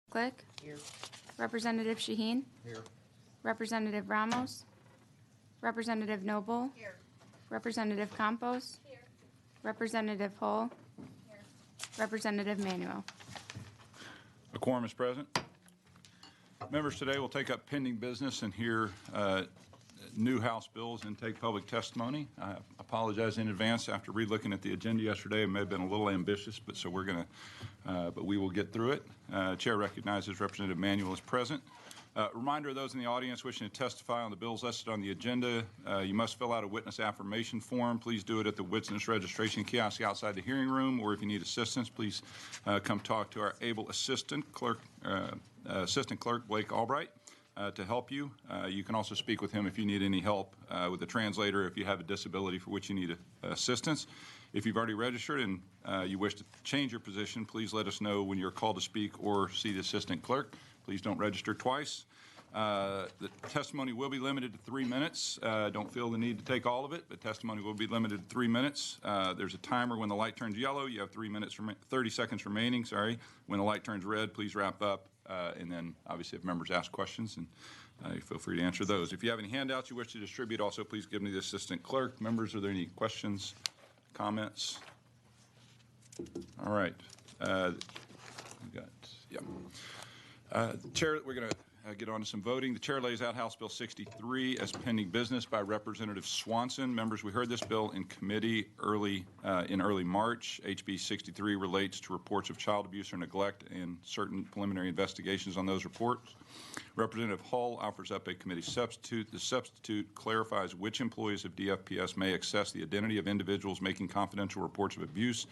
Click. Here. Representative Shaheen. Here. Representative Ramos. Representative Noble. Here. Representative Campos. Here. Representative Hull. Here. Representative Manuel. A quorum is present. Members, today will take up pending business and hear new House bills and take public testimony. I apologize in advance. After re-looking at the agenda yesterday, it may have been a little ambitious, but but we will get through it. Chair recognizes Representative Manuel is present. Reminder of those in the audience wishing to testify on the bills listed on the agenda, you must fill out a witness affirmation form. Please do it at the witness registration kiosk outside the hearing room, or if you need assistance, please come talk to our able assistant clerk, Blake Albright, to help you. You can also speak with him if you need any help with the translator, if you have a disability for which you need assistance. If you've already registered and you wish to change your position, please let us know when you're called to speak or see the assistant clerk. Please don't register twice. The testimony will be limited to 3 minutes. Don't feel the need to take all of it, but testimony will be limited to 3 minutes. There's a timer when the light turns yellow. You have 30 seconds remaining. When the light turns red, please wrap up. And then, obviously, if members ask questions, and you feel free to answer those. If you have any handouts you wish to distribute, also please give me the assistant clerk. Members, are there any questions, comments? All right. Chair, we're going to get on to some voting. The chair lays out House Bill 63 as pending business by Representative Swanson. Members, we heard this bill in committee in early March. HB 63 relates to reports of child abuse or neglect and certain preliminary investigations on those reports. Representative Hull offers up a committee substitute. The substitute clarifies which employees of DFPS may access the identity of individuals making confidential reports of abuse.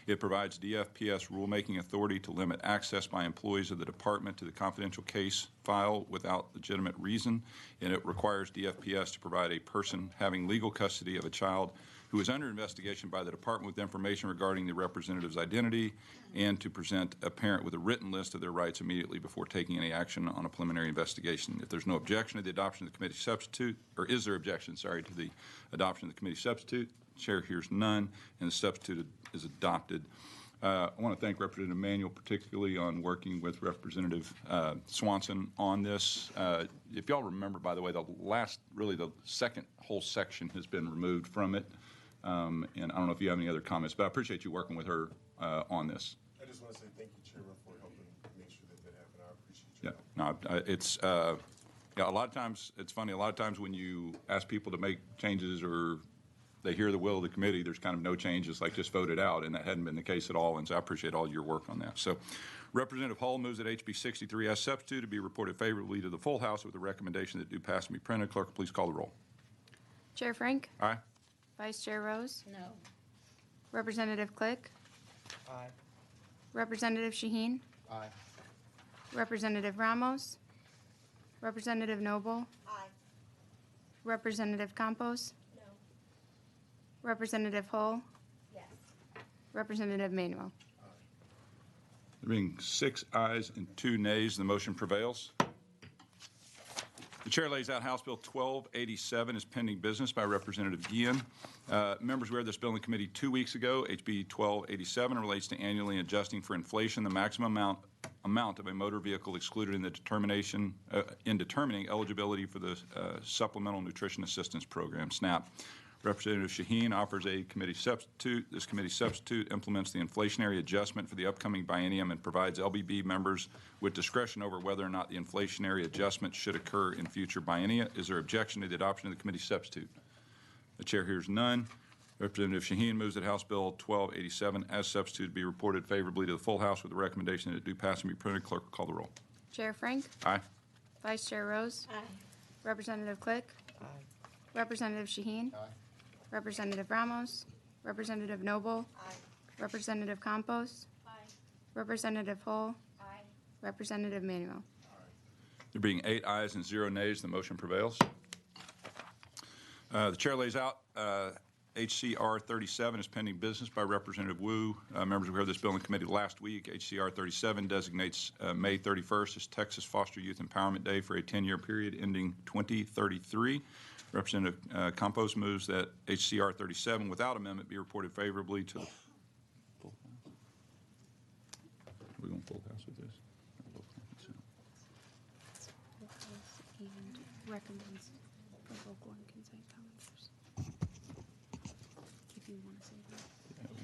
It provides DFPS rulemaking authority to limit access by employees of the department to the confidential case file without legitimate reason, and it requires DFPS to provide a person having legal custody of a child who is under investigation by the department with information regarding the representative's identity, and to present a parent with a written list of their rights immediately before taking any action on a preliminary investigation. If there's no objection to the adoption of the committee substitute, or is there objection, to the adoption of the committee substitute? Chair hears none, and the substitute is adopted. I want to thank Representative Manuel particularly on working with Representative Swanson on this. If y'all remember, by the way, the second whole section has been removed from it. And I don't know if you have any other comments, but I appreciate you working with her on this. I just want to say thank you, Chairman, for helping make sure that happened. I appreciate you. Yeah, no, it's a lot of times it's funny. A lot of times when you ask people to make changes or they hear the will of the committee, there's kind of no changes, like just voted out, and that hadn't been the case at all. And so I appreciate all your work on that. So, Representative Hull moves that HB 63 as substitute to be reported favorably to the full House with a recommendation that do pass and be printed. Clerk, please call the roll. Chair Frank. Aye. Vice Chair Rose. No. Representative Click. Aye. Representative Shaheen. Aye. Representative Ramos. Representative Noble. Aye. Representative Campos. No. Representative Hull. Yes. Representative Manuel. There being 6 ayes and 2 nays, the motion prevails. The chair lays out House Bill 1287 as pending business by Representative Guillen. Members, we heard this bill in committee 2 weeks ago. HB 1287 relates to annually adjusting for inflation the maximum amount of a motor vehicle excluded in the determining eligibility for the Supplemental Nutrition Assistance Program, SNAP. Representative Shaheen offers a committee substitute. This committee substitute implements the inflationary adjustment for the upcoming biennium and provides LBB members with discretion over whether or not the inflationary adjustment should occur in future biennia. Is there objection to the adoption of the committee substitute? The chair hears none. Representative Shaheen moves that House Bill 1287 as substitute be reported favorably to the full House with a recommendation that it do pass and be printed. Clerk will call the roll. Chair Frank. Aye. Vice Chair Rose. Aye. Representative Click. Aye. Representative Shaheen. Aye. Representative Ramos. Representative Noble. Aye. Representative Campos. Aye. Representative Hull. Aye. Representative Manuel. There being 8 ayes and 0 nays, the motion prevails. The chair lays out HCR 37 is pending business by Representative Wu. Members, we heard this bill in committee last week. HCR 37 designates May 31st as Texas Foster Youth Empowerment Day for a 10-year period ending 2033. Representative Campos moves that HCR 37 without amendment be reported favorably to the full House. Are we going full House with this? recommends for local and consent calendars. If you want to say that.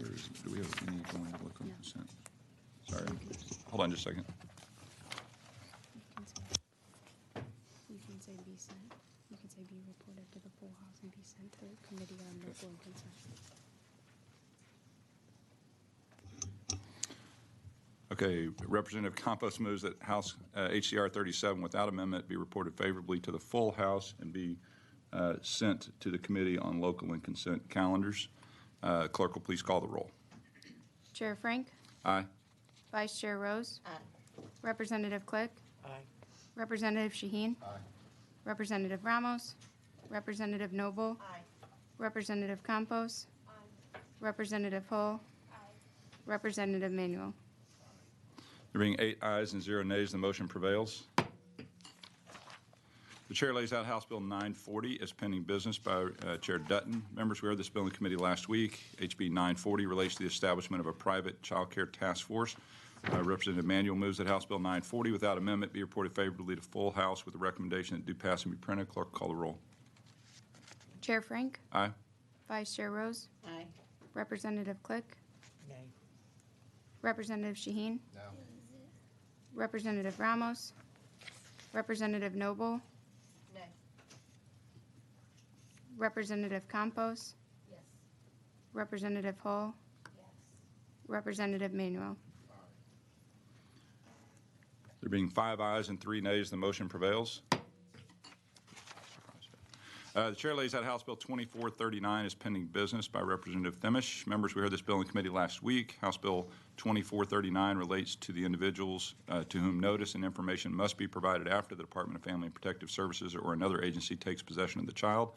Where is it? Do we have any going to look on No. consent? Sorry. Hold on just a second. You can say be sent. You can say be reported to the full house and be sent to the committee on local and consent. Okay, Representative Campos moves that House HCR 37 without amendment be reported favorably to the full House and be sent to the Committee on Local and Consent Calendars. Clerk will please call the roll. Chair Frank, Aye. Vice Chair Rose, Representative Click, Aye. Representative Shaheen, Representative Ramos, Representative Noble, Representative Campos, Representative Hull, Representative Manuel. There being 8 ayes and 0 nays, the motion prevails. The chair lays out House Bill 940 as pending business by Chair Dutton. Members, we heard this bill in committee last week. HB 940 relates to the establishment of a private child care task force. Representative Manuel moves that House Bill 940 without amendment be reported favorably to full House with a recommendation that do pass and be printed. Clerk, call the roll. Chair Frank, Aye. Vice Chair Rose, Aye. Representative Click, Nay. Representative Shaheen, No. Representative Ramos, Representative Noble, Nay. Representative Campos, Yes. Representative Hull, Yes. Representative Manuel. There being 5 ayes and 3 nays, the motion prevails. The chair lays out House Bill 2439 as pending business by Representative Themish. Members, we heard this bill in committee last week. House Bill 2439 relates to the individuals to whom notice and information must be provided after the Department of Family and Protective Services or another agency takes possession of the child.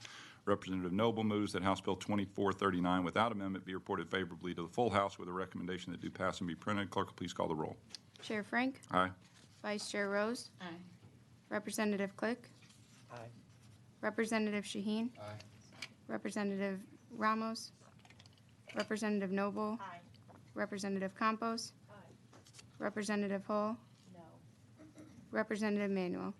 Representative Noble moves that House Bill 2439 without amendment be reported favorably to the full House with a recommendation that do pass and be printed. Clerk will please call the roll. Chair Frank, Aye. Vice Chair Rose, Aye. Representative Click, Aye. Representative Shaheen, Aye. Representative Ramos, Representative Noble, Aye. Representative Campos, Aye. Representative Hull, No. Representative Manuel.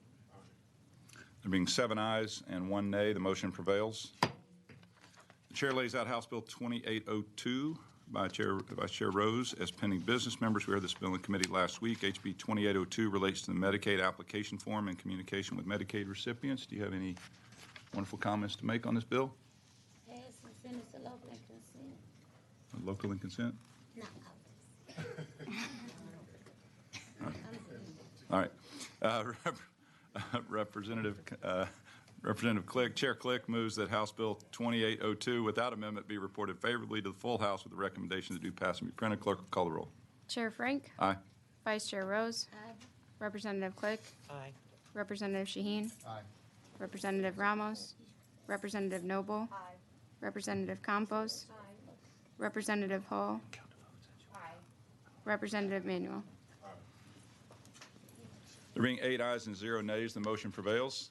There being 7 ayes and 1 nay, the motion prevails. The chair lays out House Bill 2802 by Vice Chair Rose as pending business. Members, we heard this bill in committee last week. HB 2802 relates to the Medicaid application form and communication with Medicaid recipients. Do you have any wonderful comments to make on this bill? Pass and send it to local and consent. Local and consent? No, All right. Representative Click, Chair Click moves that House Bill 2802 without amendment be reported favorably to the full House with a recommendation to do pass and be printed. Clerk will call the roll. Chair Frank, Aye. Vice Chair Rose, Aye. Representative Click, Aye. Representative Shaheen, Aye. Representative Ramos, Representative Noble, Aye. Representative Campos, Aye. Representative Hull, Aye. Representative Manuel. There being 8 ayes and 0 nays, the motion prevails.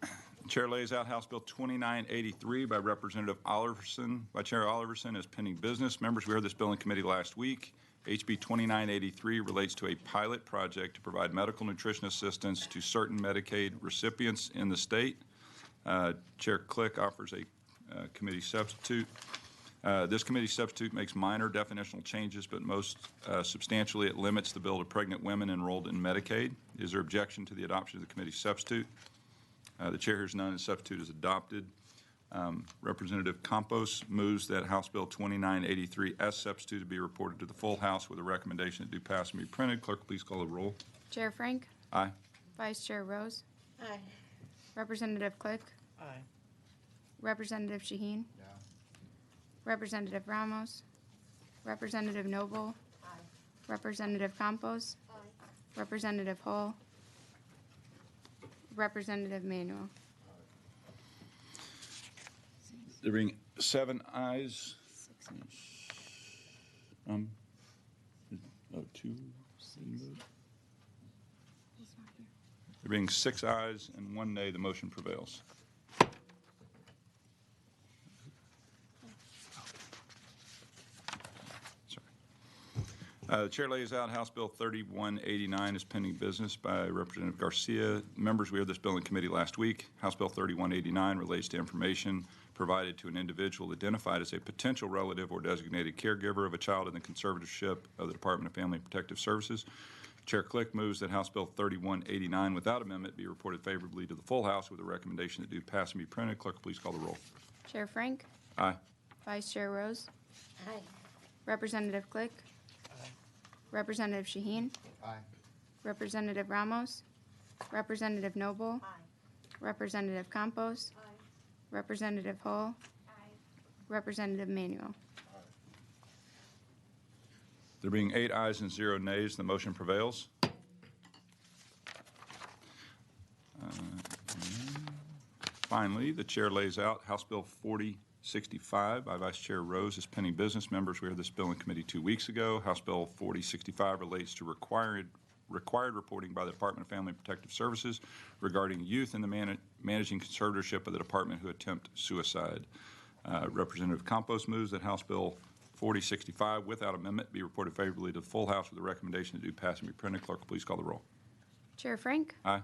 The chair lays out House Bill 2983 by Representative Oliverson, by Chair Oliverson as pending business. Members, we heard this bill in committee last week. HB 2983 relates to a pilot project to provide medical nutrition assistance to certain Medicaid recipients in the state. Chair Click offers a committee substitute. This committee substitute makes minor definitional changes, but most substantially it limits the bill to pregnant women enrolled in Medicaid. Is there objection to the adoption of the committee substitute? The chair hears none, and substitute is adopted. Representative Campos moves that House Bill 2983 as substituted be reported to the full House with a recommendation that do pass and be printed. Clerk, please call the roll. Chair Frank, Aye. Vice Chair Rose, Aye. Representative Click, Aye. Representative Shaheen, No. Representative Ramos, Representative Noble, Aye. Representative Campos, Aye. Representative Hull, Representative Manuel. There being 7 ayes. 2. There being 6 ayes and 1 nay, the motion prevails. Sorry. The Chair lays out House Bill 3189 is pending business by Representative Garcia. Members, we had this bill in committee last week. House Bill 3189 relates to information provided to an individual identified as a potential relative or designated caregiver of a child in the conservatorship of the Department of Family and Protective Services. Chair Click moves that House Bill 3189 without amendment be reported favorably to the full House with a recommendation that do pass and be printed. Clerk, please call the roll. Chair Frank? Aye. Vice Chair Rose? Aye. Representative Click? Representative Shaheen? Aye. Representative Ramos? Representative Noble? Representative Campos? Representative Hall? Representative Manuel? There being 8 ayes and 0 nays, the motion prevails. Finally, the chair lays out House Bill 4065 by Vice Chair Rose as pending business. Members, we had this bill in committee 2 weeks ago. House Bill 4065 relates to required reporting by the Department of Family and Protective Services regarding youth in the managing conservatorship of the department who attempt suicide. Representative Campos moves that House Bill 4065 without amendment be reported favorably to the full House with a recommendation to do pass and be printed. Clerk, please call the roll. Chair Frank? Aye.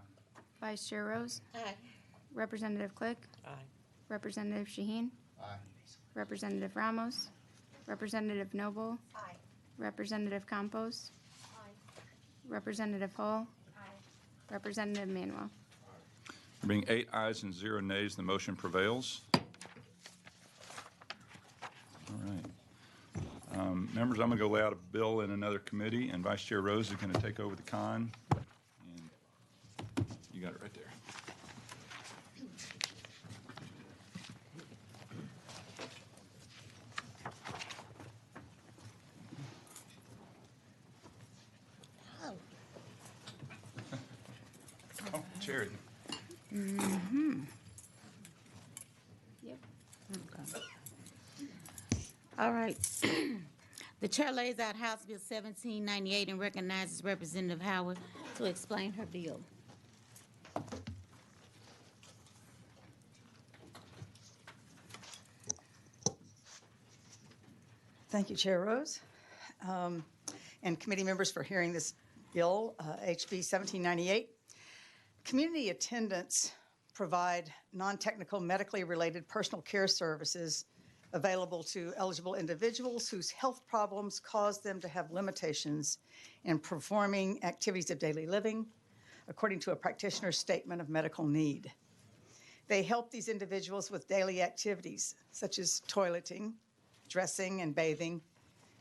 Vice Chair Rose? Aye. Representative Click? Aye. Representative Shaheen? Aye. Representative Ramos? Representative Noble? Aye. Representative Campos? Representative Hall? Representative Manuel? There being 8 ayes and 0 nays, the motion prevails. All right. Members, I'm going to go lay out a bill in another committee, and Vice Chair Rose is going to take over the con. And you got it right there. Oh. Oh, Chair. Yep. All right. The chair lays out House Bill 1798 and recognizes Representative Howard to explain her bill. Thank you, Chair Rose, and committee members for hearing this bill, HB 1798. Community attendants provide non-technical medically related personal care services available to eligible individuals whose health problems cause them to have limitations in performing activities of daily living, according to a practitioner's statement of medical need. They help these individuals with daily activities such as toileting, dressing, and bathing.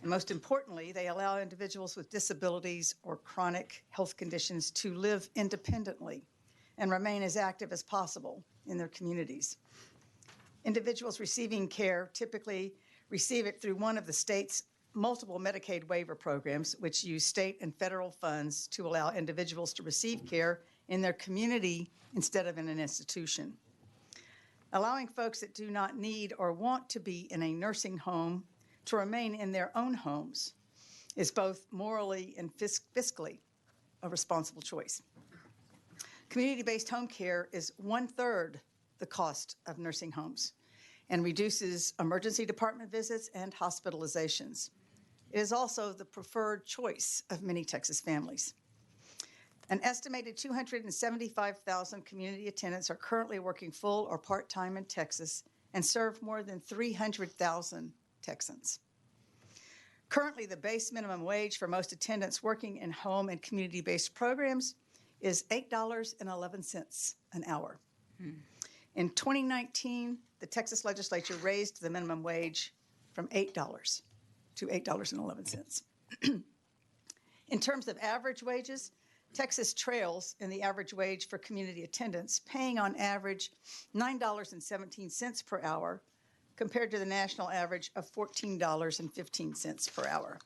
And most importantly, they allow individuals with disabilities or chronic health conditions to live independently and remain as active as possible in their communities. Individuals receiving care typically receive it through one of the state's multiple Medicaid waiver programs, which use state and federal funds to allow individuals to receive care in their community instead of in an institution. Allowing folks that do not need or want to be in a nursing home to remain in their own homes is both morally and fiscally a responsible choice. Community-based home care is 1/3 the cost of nursing homes and reduces emergency department visits and hospitalizations. It is also the preferred choice of many Texas families. An estimated 275,000 community attendants are currently working full or part-time in Texas and serve more than 300,000 Texans. Currently, the base minimum wage for most attendants working in home and community-based programs is $8.11 an hour. In 2019, the Texas legislature raised the minimum wage from $8 to $8.11. In terms of average wages, Texas trails in the average wage for community attendants, paying on average $9.17 per hour compared to the national average of $14.15 per hour.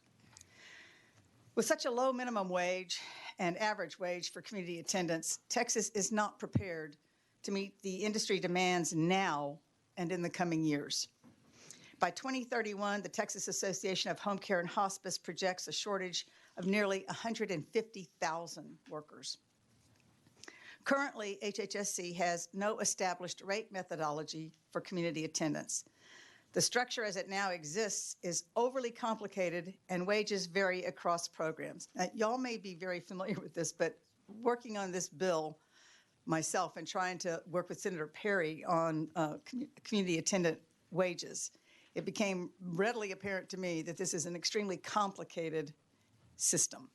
With such a low minimum wage and average wage for community attendants, Texas is not prepared to meet the industry demands now and in the coming years. By 2031, the Texas Association of Home Care and Hospice projects a shortage of nearly 150,000 workers. Currently, HHSC has no established rate methodology for community attendance. The structure as it now exists is overly complicated and wages vary across programs. Y'all may be very familiar with this, but working on this bill myself and trying to work with Senator Perry on community attendant wages, it became readily apparent to me that this is an extremely complicated system.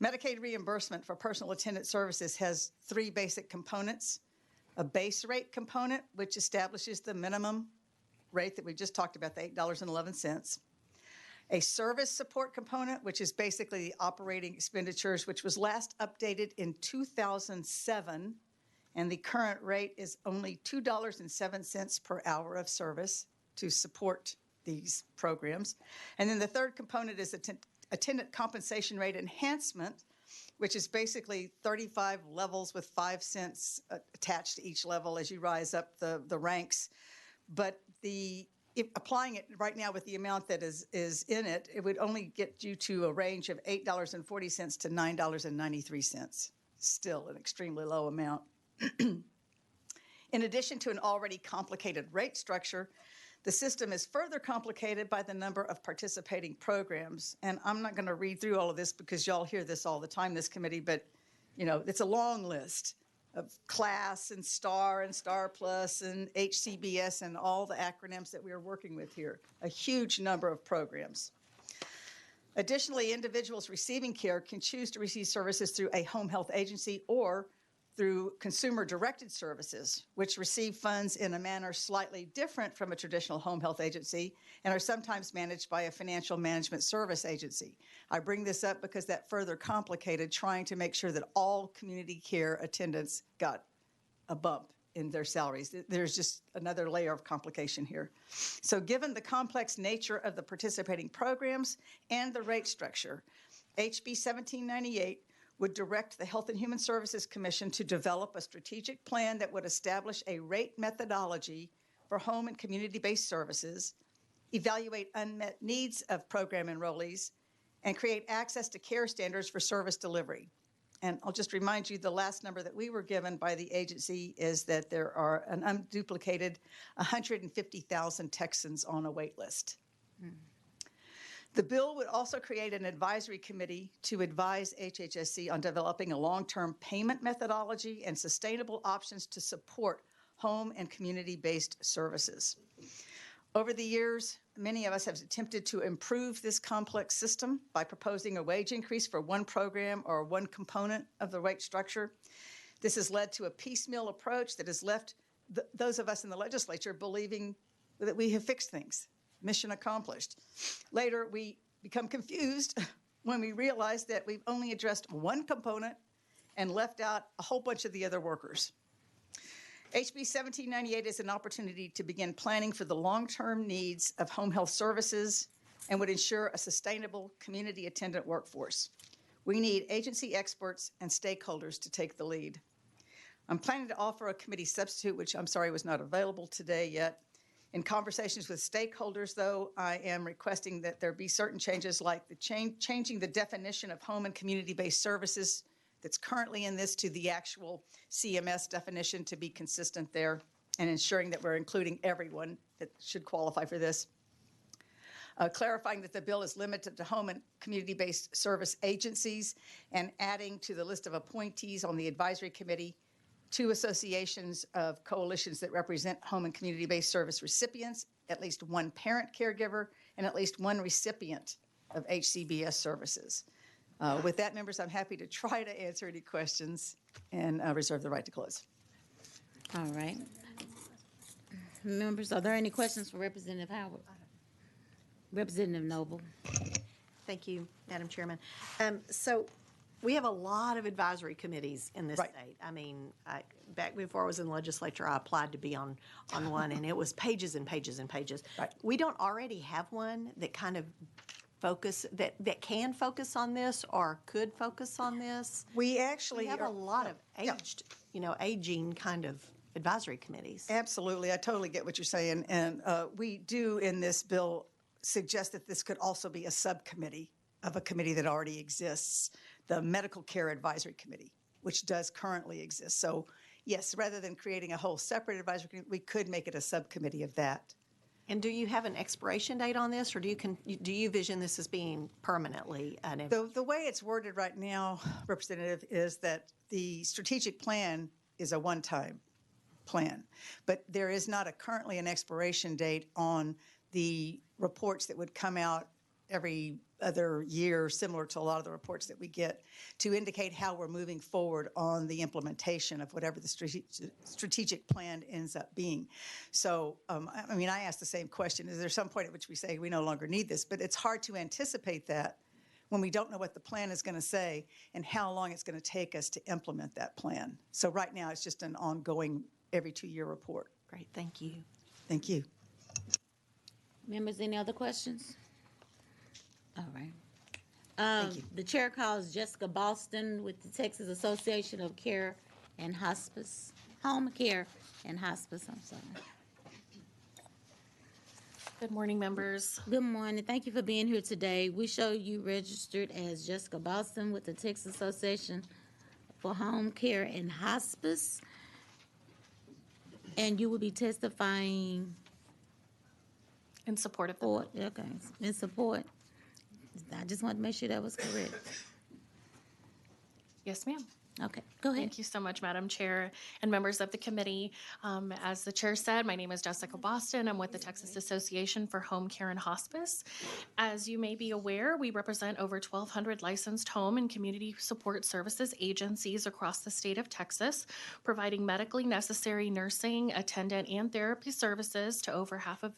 Medicaid reimbursement for personal attendant services has three basic components: a base rate component, which establishes the minimum rate that we just talked about, the $8.11. A service support component, which is basically the operating expenditures, which was last updated in 2007, and the current rate is only $2.07 per hour of service to support these programs. And then the third component is attendant compensation rate enhancement, which is basically 35 levels with 5 cents attached to each level as you rise up the ranks. But if applying it right now with the amount that is in it, it would only get you to a range of $8.40 to $9.93. Still an extremely low amount. In addition to an already complicated rate structure, the system is further complicated by the number of participating programs. And I'm not going to read through all of this because y'all hear this all the time, this committee, but it's a long list of CLASS and STAR Plus and HCBS and all the acronyms that we are working with here, a huge number of programs. Additionally, individuals receiving care can choose to receive services through a home health agency or through consumer-directed services, which receive funds in a manner slightly different from a traditional home health agency and are sometimes managed by a financial management service agency. I bring this up because that further complicated trying to make sure that all community care attendants got a bump in their salaries. There's just another layer of complication here. So given the complex nature of the participating programs and the rate structure, HB 1798 would direct the Health and Human Services Commission to develop a strategic plan that would establish a rate methodology for home and community-based services, evaluate unmet needs of program enrollees, and create access to care standards for service delivery. And I'll just remind you, the last number that we were given by the agency is that there are an unduplicated 150,000 Texans on a wait list. The bill would also create an advisory committee to advise HHSC on developing a long-term payment methodology and sustainable options to support home and community-based services. Over the years, many of us have attempted to improve this complex system by proposing a wage increase for one program or one component of the rate structure. This has led to a piecemeal approach that has left those of us in the legislature believing that we have fixed things. Mission accomplished. Later, we become confused when we realize that we've only addressed one component and left out a whole bunch of the other workers. HB 1798 is an opportunity to begin planning for the long-term needs of home health services and would ensure a sustainable community attendant workforce. We need agency experts and stakeholders to take the lead. I'm planning to offer a committee substitute, which I'm sorry was not available today yet. In conversations with stakeholders, though, I am requesting that there be certain changes like the changing the definition of home and community-based services that's currently in this to the actual CMS definition to be consistent there, and ensuring that we're including everyone that should qualify for this. Clarifying that the bill is limited to home and community-based service agencies, and adding to the list of appointees on the advisory committee 2 associations of coalitions that represent home and community-based service recipients, at least 1 parent caregiver, and at least 1 recipient of HCBS services. With that, members, I'm happy to try to answer any questions and reserve the right to close. All right. Members, are there any questions for Representative Howard? Representative Noble. Thank you, Madam Chairman. So we have a lot of advisory committees in this Right. state. I mean, back before I was in the legislature, I applied to be on one, and it was pages and pages and pages. Right. We don't already have one that kind of that can focus on this or could focus on this. We actually We have a lot of Yeah. aging kind of advisory committees. Absolutely. I totally get what you're saying. And we do in this bill suggest that this could also be a subcommittee of a committee that already exists, the Medical Care Advisory Committee, which does currently exist. So yes, rather than creating a whole separate advisory committee, we could make it a subcommittee of that. And do you have an expiration date on this, or do you vision this as being permanently an? The way it's worded right now, Representative, is that the strategic plan is a one-time plan, but there is not currently an expiration date on the reports that would come out every other year, similar to a lot of the reports that we get, to indicate how we're moving forward on the implementation of whatever the strategic plan ends up being. So, I mean, I asked the same question. Is there some point at which we say we no longer need this? But it's hard to anticipate that when we don't know what the plan is going to say and how long it's going to take us to implement that plan. So right now, it's just an ongoing every 2-year report. Great, thank you. Thank you. Members, any other questions? All right. Thank you. The chair calls Jessica Boston with the Texas Association of Care and Hospice, Home Care and Hospice, I'm sorry. Good morning, members. Good morning. Thank you for being here today. We show you registered as Jessica Boston with the Texas Association for Home Care and Hospice. And you will be testifying In support of the for, okay, in support. I just wanted to make sure that was correct. Yes, ma'am. Okay, go ahead. Thank you so much, Madam Chair and members of the committee. As the chair said, my name is Jessica Boston. I'm with the Texas Association for Home Care and Hospice. As you may be aware, we represent over 1,200 licensed home and community support services agencies across the state of Texas, providing medically necessary nursing, attendant, and therapy services to over 500,000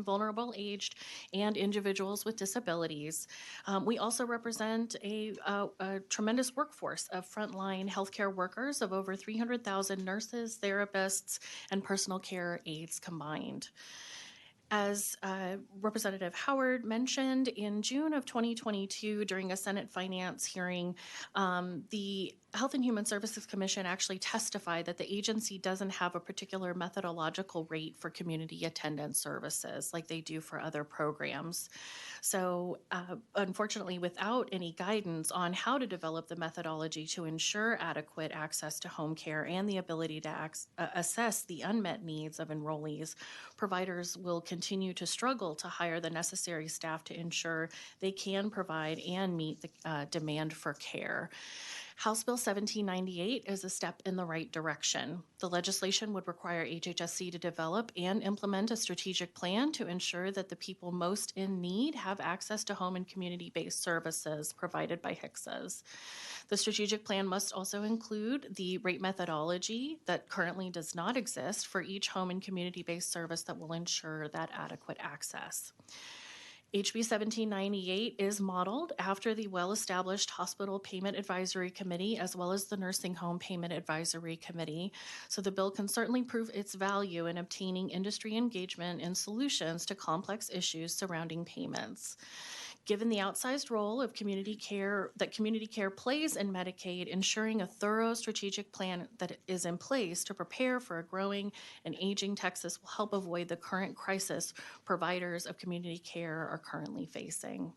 vulnerable aged and individuals with disabilities. We also represent a tremendous workforce of frontline healthcare workers of over 300,000 nurses, therapists, and personal care aides combined. As Representative Howard mentioned, in June of 2022, during a Senate Finance hearing, the Health and Human Services Commission actually testified that the agency doesn't have a particular methodological rate for community attendance services like they do for other programs. So unfortunately, without any guidance on how to develop the methodology to ensure adequate access to home care and the ability to assess the unmet needs of enrollees, providers will continue to struggle to hire the necessary staff to ensure they can provide and meet the demand for care. House Bill 1798 is a step in the right direction. The legislation would require HHSC to develop and implement a strategic plan to ensure that the people most in need have access to home and community-based services provided by HCSAs. The strategic plan must also include the rate methodology that currently does not exist for each home and community-based service that will ensure that adequate access. HB 1798 is modeled after the well-established Hospital Payment Advisory Committee as well as the Nursing Home Payment Advisory Committee, so the bill can certainly prove its value in obtaining industry engagement and solutions to complex issues surrounding payments. Given the outsized role of community care that community care plays in Medicaid, ensuring a thorough strategic plan that is in place to prepare for a growing and aging Texas will help avoid the current crisis providers of community care are currently facing.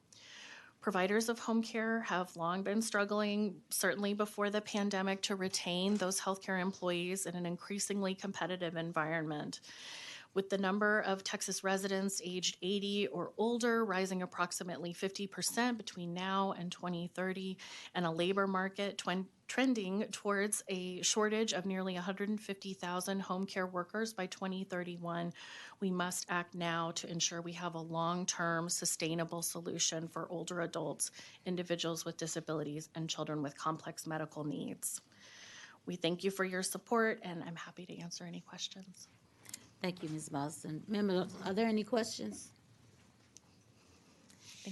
Providers of home care have long been struggling, certainly before the pandemic, to retain those healthcare employees in an increasingly competitive environment. With the number of Texas residents aged 80 or older rising approximately 50% between now and 2030, and a labor market trending towards a shortage of nearly 150,000 home care workers by 2031, we must act now to ensure we have a long-term sustainable solution for older adults, individuals with disabilities, and children with complex medical needs. We thank you for your support, and I'm happy to answer any questions. Thank you, Ms. Boston. Members, are there any questions?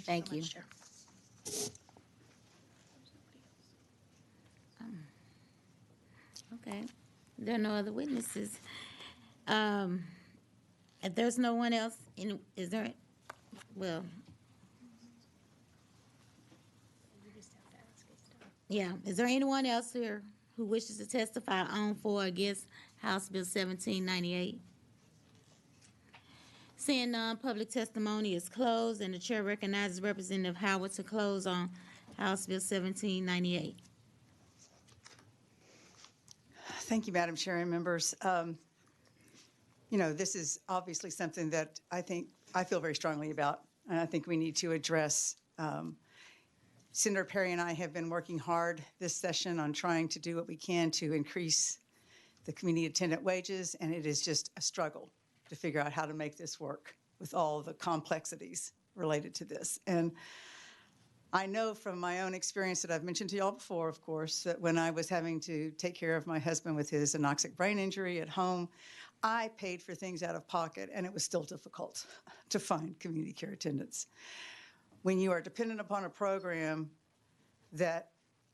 Thank you. So much, Chair. Okay, there are no other witnesses. If there's no one else, is there, well. Yeah, is there anyone else here who wishes to testify on, for, or against House Bill 1798? Seeing none, public testimony is closed, and the chair recognizes Representative Howard to close on House Bill 1798. Thank you, Madam Chair and members. this is obviously something that I feel very strongly about, and I think we need to address. Senator Perry and I have been working hard this session on trying to do what we can to increase the community attendant wages, and it is just a struggle to figure out how to make this work with all the complexities related to this. And I know from my own experience that I've mentioned to y'all before, of course, that when I was having to take care of my husband with his anoxic brain injury at home, I paid for things out of pocket, and it was still difficult to find community care attendants. When you are dependent upon a program that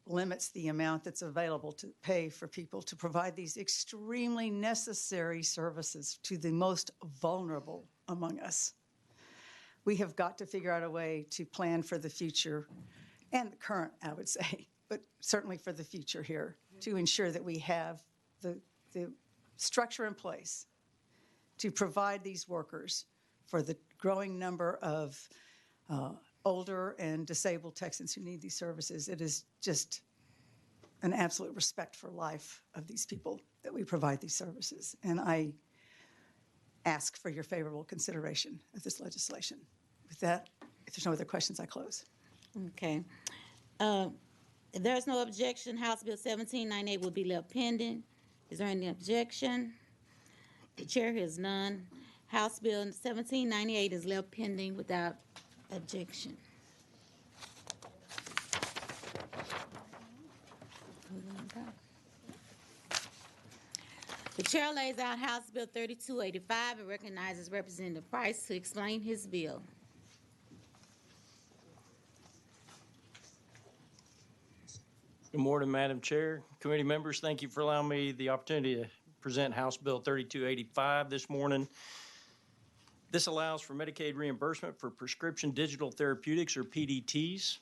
limits the amount that's available to pay for people to provide these extremely necessary services to the most vulnerable among us, we have got to figure out a way to plan for the future and the current, I would say, but certainly for the future here, to ensure that we have the structure in place to provide these workers for the growing number of older and disabled Texans who need these services. It is just an absolute respect for life of these people that we provide these services. And I ask for your favorable consideration of this legislation. With that, if there's no other questions, I close. Okay. If there's no objection, House Bill 1798 will be left pending. Is there any objection? The chair hears none. House Bill 1798 is left pending without objection. The chair lays out House Bill 3285 and recognizes Representative Price to explain his bill. Good morning, Madam Chair. Committee members, thank you for allowing me the opportunity to present House Bill 3285 this morning. This allows for Medicaid reimbursement for prescription digital therapeutics, or PDTs.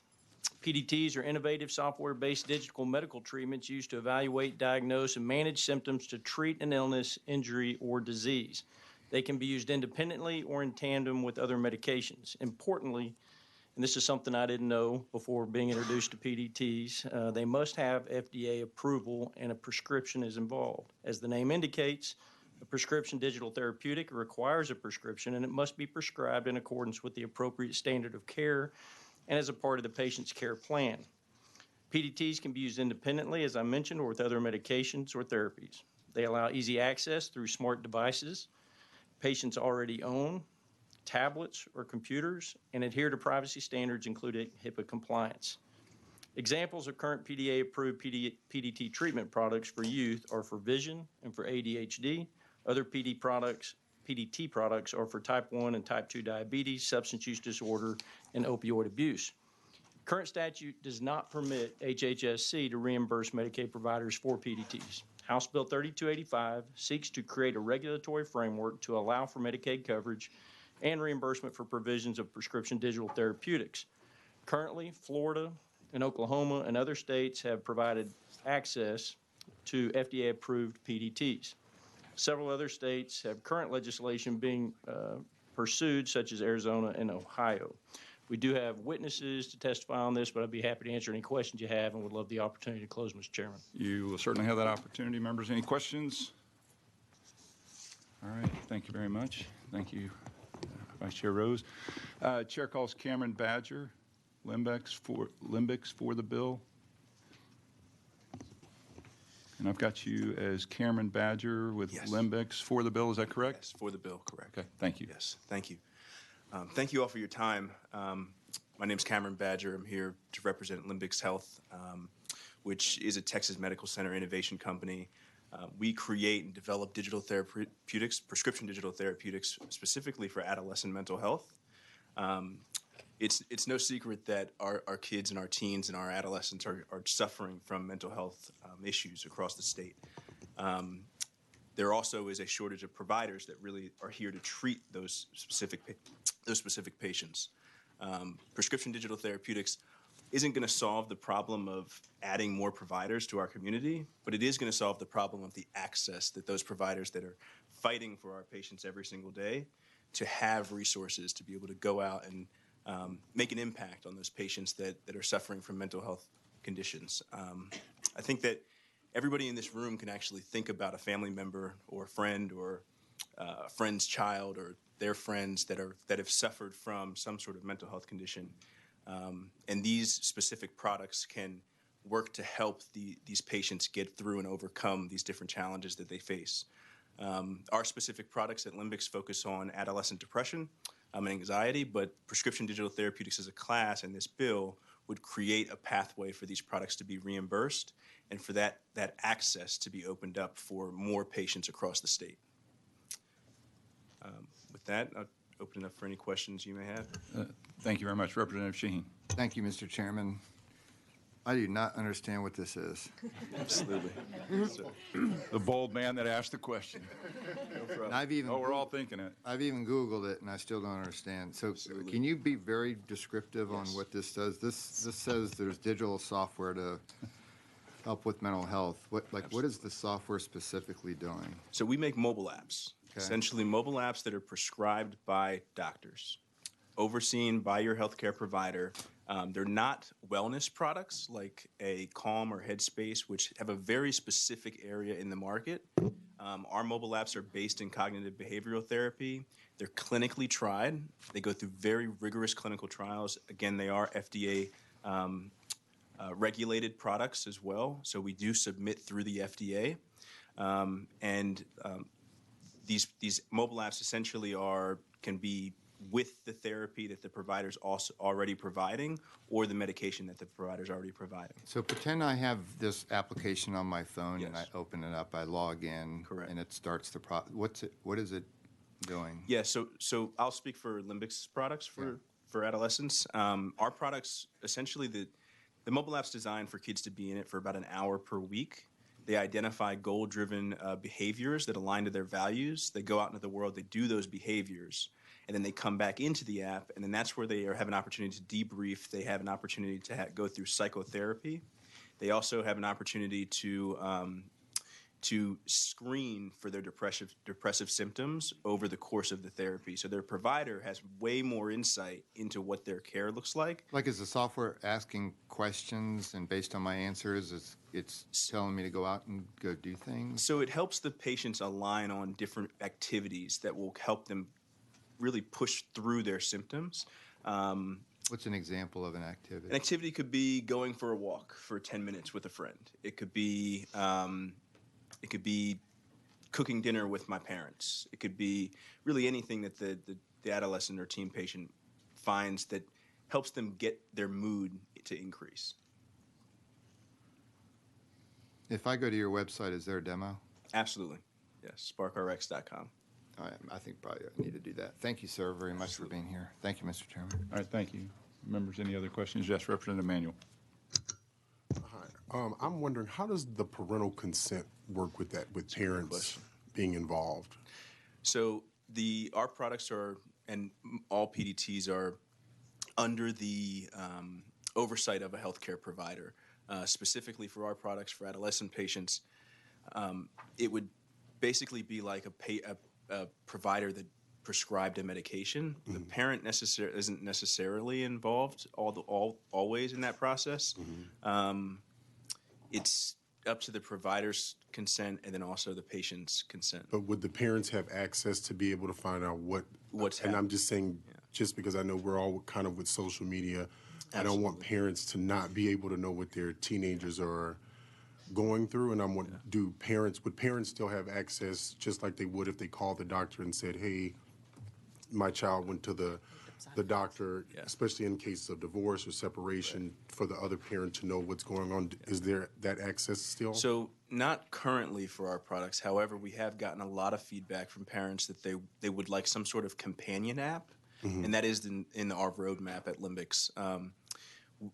PDTs are innovative software-based digital medical treatments used to evaluate, diagnose, and manage symptoms to treat an illness, injury, or disease. They can be used independently or in tandem with other medications. Importantly, and this is something I didn't know before being introduced to PDTs, they must have FDA approval and a prescription is involved. As the name indicates, a prescription digital therapeutic requires a prescription, and it must be prescribed in accordance with the appropriate standard of care and as a part of the patient's care plan. PDTs can be used independently, as I mentioned, or with other medications or therapies. They allow easy access through smart devices patients already own, tablets or computers, and adhere to privacy standards, including HIPAA compliance. Examples of current PDA-approved PDT treatment products for youth are for vision and for ADHD. Other PDT products are for type 1 and type 2 diabetes, substance use disorder, and opioid abuse. Current statute does not permit HHSC to reimburse Medicaid providers for PDTs. House Bill 3285 seeks to create a regulatory framework to allow for Medicaid coverage and reimbursement for provisions of prescription digital therapeutics. Currently, Florida and Oklahoma and other states have provided access to FDA-approved PDTs. Several other states have current legislation being pursued, such as Arizona and Ohio. We do have witnesses to testify on this, but I'd be happy to answer any questions you have and would love the opportunity to close, Mr. Chairman. You will certainly have that opportunity. Members, any questions? All right, thank you very much. Thank you, Vice Chair Rose. Chair calls Cameron Badger, Limbex for the bill. And I've got you as Cameron Badger with Yes. Limbex for the bill. Is that correct? Yes, for the bill, correct. Okay, thank you. Yes, thank you. Thank you all for your time. My name is Cameron Badger. I'm here to represent Limbix Health, which is a Texas Medical Center innovation company. We create and develop digital therapeutics, prescription digital therapeutics, specifically for adolescent mental health. It's no secret that our kids and our teens and our adolescents are suffering from mental health issues across the state. There also is a shortage of providers that really are here to treat those specific patients. Prescription digital therapeutics isn't going to solve the problem of adding more providers to our community, but it is going to solve the problem of the access that those providers that are fighting for our patients every single day to have resources to be able to go out and make an impact on those patients that are suffering from mental health conditions. I think that everybody in this room can actually think about a family member or a friend or a friend's child or their friends that have suffered from some sort of mental health condition. And these specific products can work to help these patients get through and overcome these different challenges that they face. Our specific products at Limbix focus on adolescent depression and anxiety, but prescription digital therapeutics as a class in this bill would create a pathway for these products to be reimbursed and for that access to be opened up for more patients across the state. With that, I'll open it up for any questions you may have. Thank you very much. Representative Shaheen. Thank you, Mr. Chairman. I do not understand what this is. Absolutely. So, The bold man that asked the question. And I've even Oh, we're all thinking it. I've even Googled it, and I still don't understand. So can you be very descriptive on what this does? This says there's digital software to help with mental health. What is the software specifically doing? so we make mobile apps, essentially mobile apps that are prescribed by doctors, overseen by your healthcare provider. They're not wellness products like a Calm or Headspace, which have a very specific area in the market. Our mobile apps are based in cognitive behavioral therapy. They're clinically tried. They go through very rigorous clinical trials. Again, they are FDA regulated products as well, so we do submit through the FDA. These mobile apps essentially can be with the therapy that the provider's also already providing or the medication that the provider's already providing. So pretend I have this application on my phone and I Yes. open it up, I log in, Correct. and it starts the what is it doing? Yeah, so I'll speak for Limbix products for adolescents. Our products, essentially the mobile app's designed for kids to be in it for about an hour per week. They identify goal-driven behaviors that align to their values. They go out into the world, they do those behaviors, and then they come back into the app, and then that's where they have an opportunity to debrief. They have an opportunity to go through psychotherapy. They also have an opportunity to screen for their depressive symptoms over the course of the therapy. So their provider has way more insight into what their care looks like. Like, is the software asking questions, and based on my answers, it's telling me to go out and go do things? So it helps the patients align on different activities that will help them really push through their symptoms. What's an example of an activity? An activity could be going for a walk for 10 minutes with a friend. It could be cooking dinner with my parents. It could be really anything that the adolescent or teen patient finds that helps them get their mood to increase. If I go to your website, is there a demo? Absolutely. Yes, sparkrx.com. All right, I think probably I need to do that. Thank you, sir, very much for being here. Thank you, Mr. Chairman. All right, thank you. Members, any other questions? Yes, Representative Manuel. Hi. I'm wondering, how does the parental consent work with that, with parents question. being involved? So our products are, and all PDTs are under the oversight of a healthcare provider. Specifically for our products for adolescent patients, it would basically be like a provider that prescribed a medication. The parent isn't necessarily involved always in that process. It's up to the provider's consent and then also the patient's consent. But would the parents have access to be able to find out What's and I'm happening. just saying, just because I know we're all kind of with social media, I don't want parents to not be able to know what their teenagers are going through, and would parents still have access just like they would if they called the doctor and said, hey, my child went to the doctor, Yeah. especially in cases of divorce or separation, for the other parent to know what's going on? Is there that access still? So not currently for our products. However, we have gotten a lot of feedback from parents that they would like some sort of companion app, and that is in our roadmap at Limbix.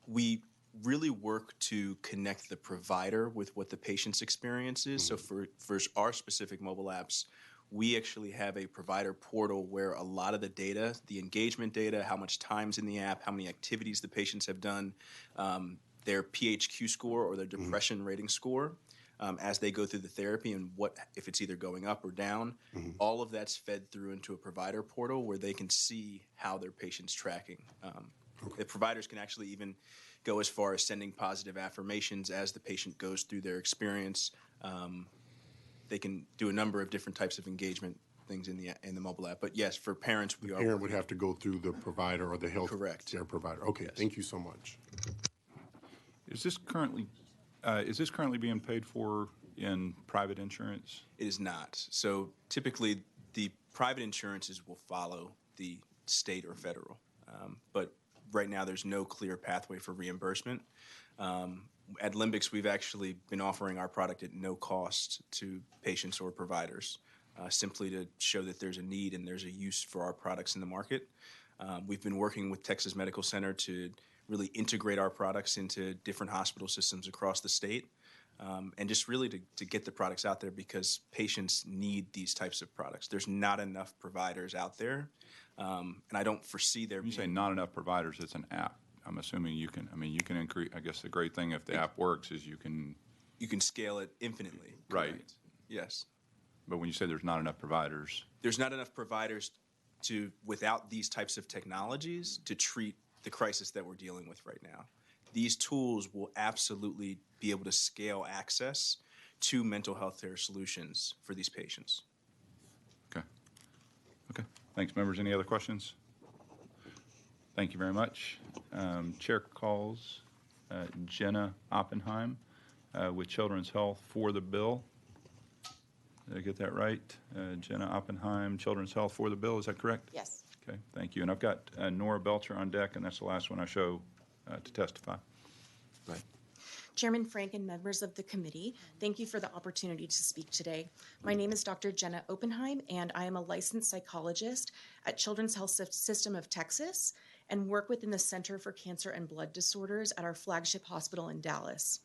We really work to connect the provider with what the patient's experience is. So for our specific mobile apps, we actually have a provider portal where a lot of the data, the engagement data, how much time's in the app, how many activities the patients have done, their PHQ score or their depression rating score, as they go through the therapy and if it's either going up or down, all of that's fed through into a provider portal where they can see how their patient's tracking. The providers can actually even go as far as sending positive affirmations as the patient goes through their experience. They can do a number of different types of engagement things in the mobile app. But yes, for parents, we are. Parent would have to go through the provider or the health Correct. care provider. Okay, thank you so much. Is this currently being paid for in private insurance? It is not. So typically, the private insurances will follow the state or federal. But right now, there's no clear pathway for reimbursement. At Limbix, we've actually been offering our product at no cost to patients or providers, simply to show that there's a need and there's a use for our products in the market. We've been working with Texas Medical Center to really integrate our products into different hospital systems across the state, and just really to get the products out there because patients need these types of products. There's not enough providers out there, and I don't foresee there When you say being. not enough providers, it's an app. I'm assuming you can increase, I guess the great thing if the app works is you can, scale it infinitely. Right. Correct. Yes. but when you say there's not enough providers, There's not enough providers without these types of technologies to treat the crisis that we're dealing with right now. These tools will absolutely be able to scale access to mental health care solutions for these patients. okay. Okay, thanks, members. Any other questions? Thank you very much. Chair calls Jenna Oppenheim with Children's Health for the bill. Did I get that right? Jenna Oppenheim, Children's Health for the bill, is that correct? Yes. Okay, thank you. And I've got Nora Belcher on deck, and that's the last one I show to testify. Go ahead. Chairman Frank and members of the committee, thank you for the opportunity to speak today. My name is Dr. Jenna Oppenheim, and I am a licensed psychologist at Children's Health System of Texas and work within the Center for Cancer and Blood Disorders at our flagship hospital in Dallas.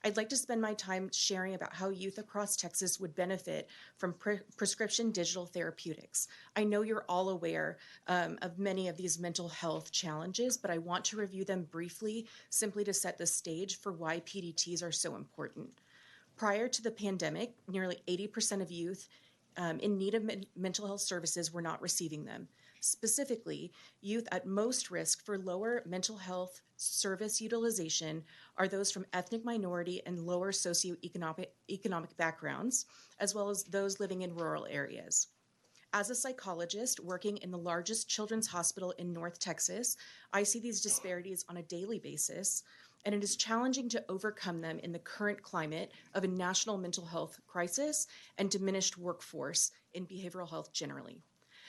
I'd like to spend my time sharing about how youth across Texas would benefit from prescription digital therapeutics. I know you're all aware of many of these mental health challenges, but I want to review them briefly, simply to set the stage for why PDTs are so important. Prior to the pandemic, nearly 80% of youth in need of mental health services were not receiving them. Specifically, youth at most risk for lower mental health service utilization are those from ethnic minority and lower socioeconomic backgrounds, as well as those living in rural areas. As a psychologist working in the largest children's hospital in North Texas, I see these disparities on a daily basis, and it is challenging to overcome them in the current climate of a national mental health crisis and diminished workforce in behavioral health generally.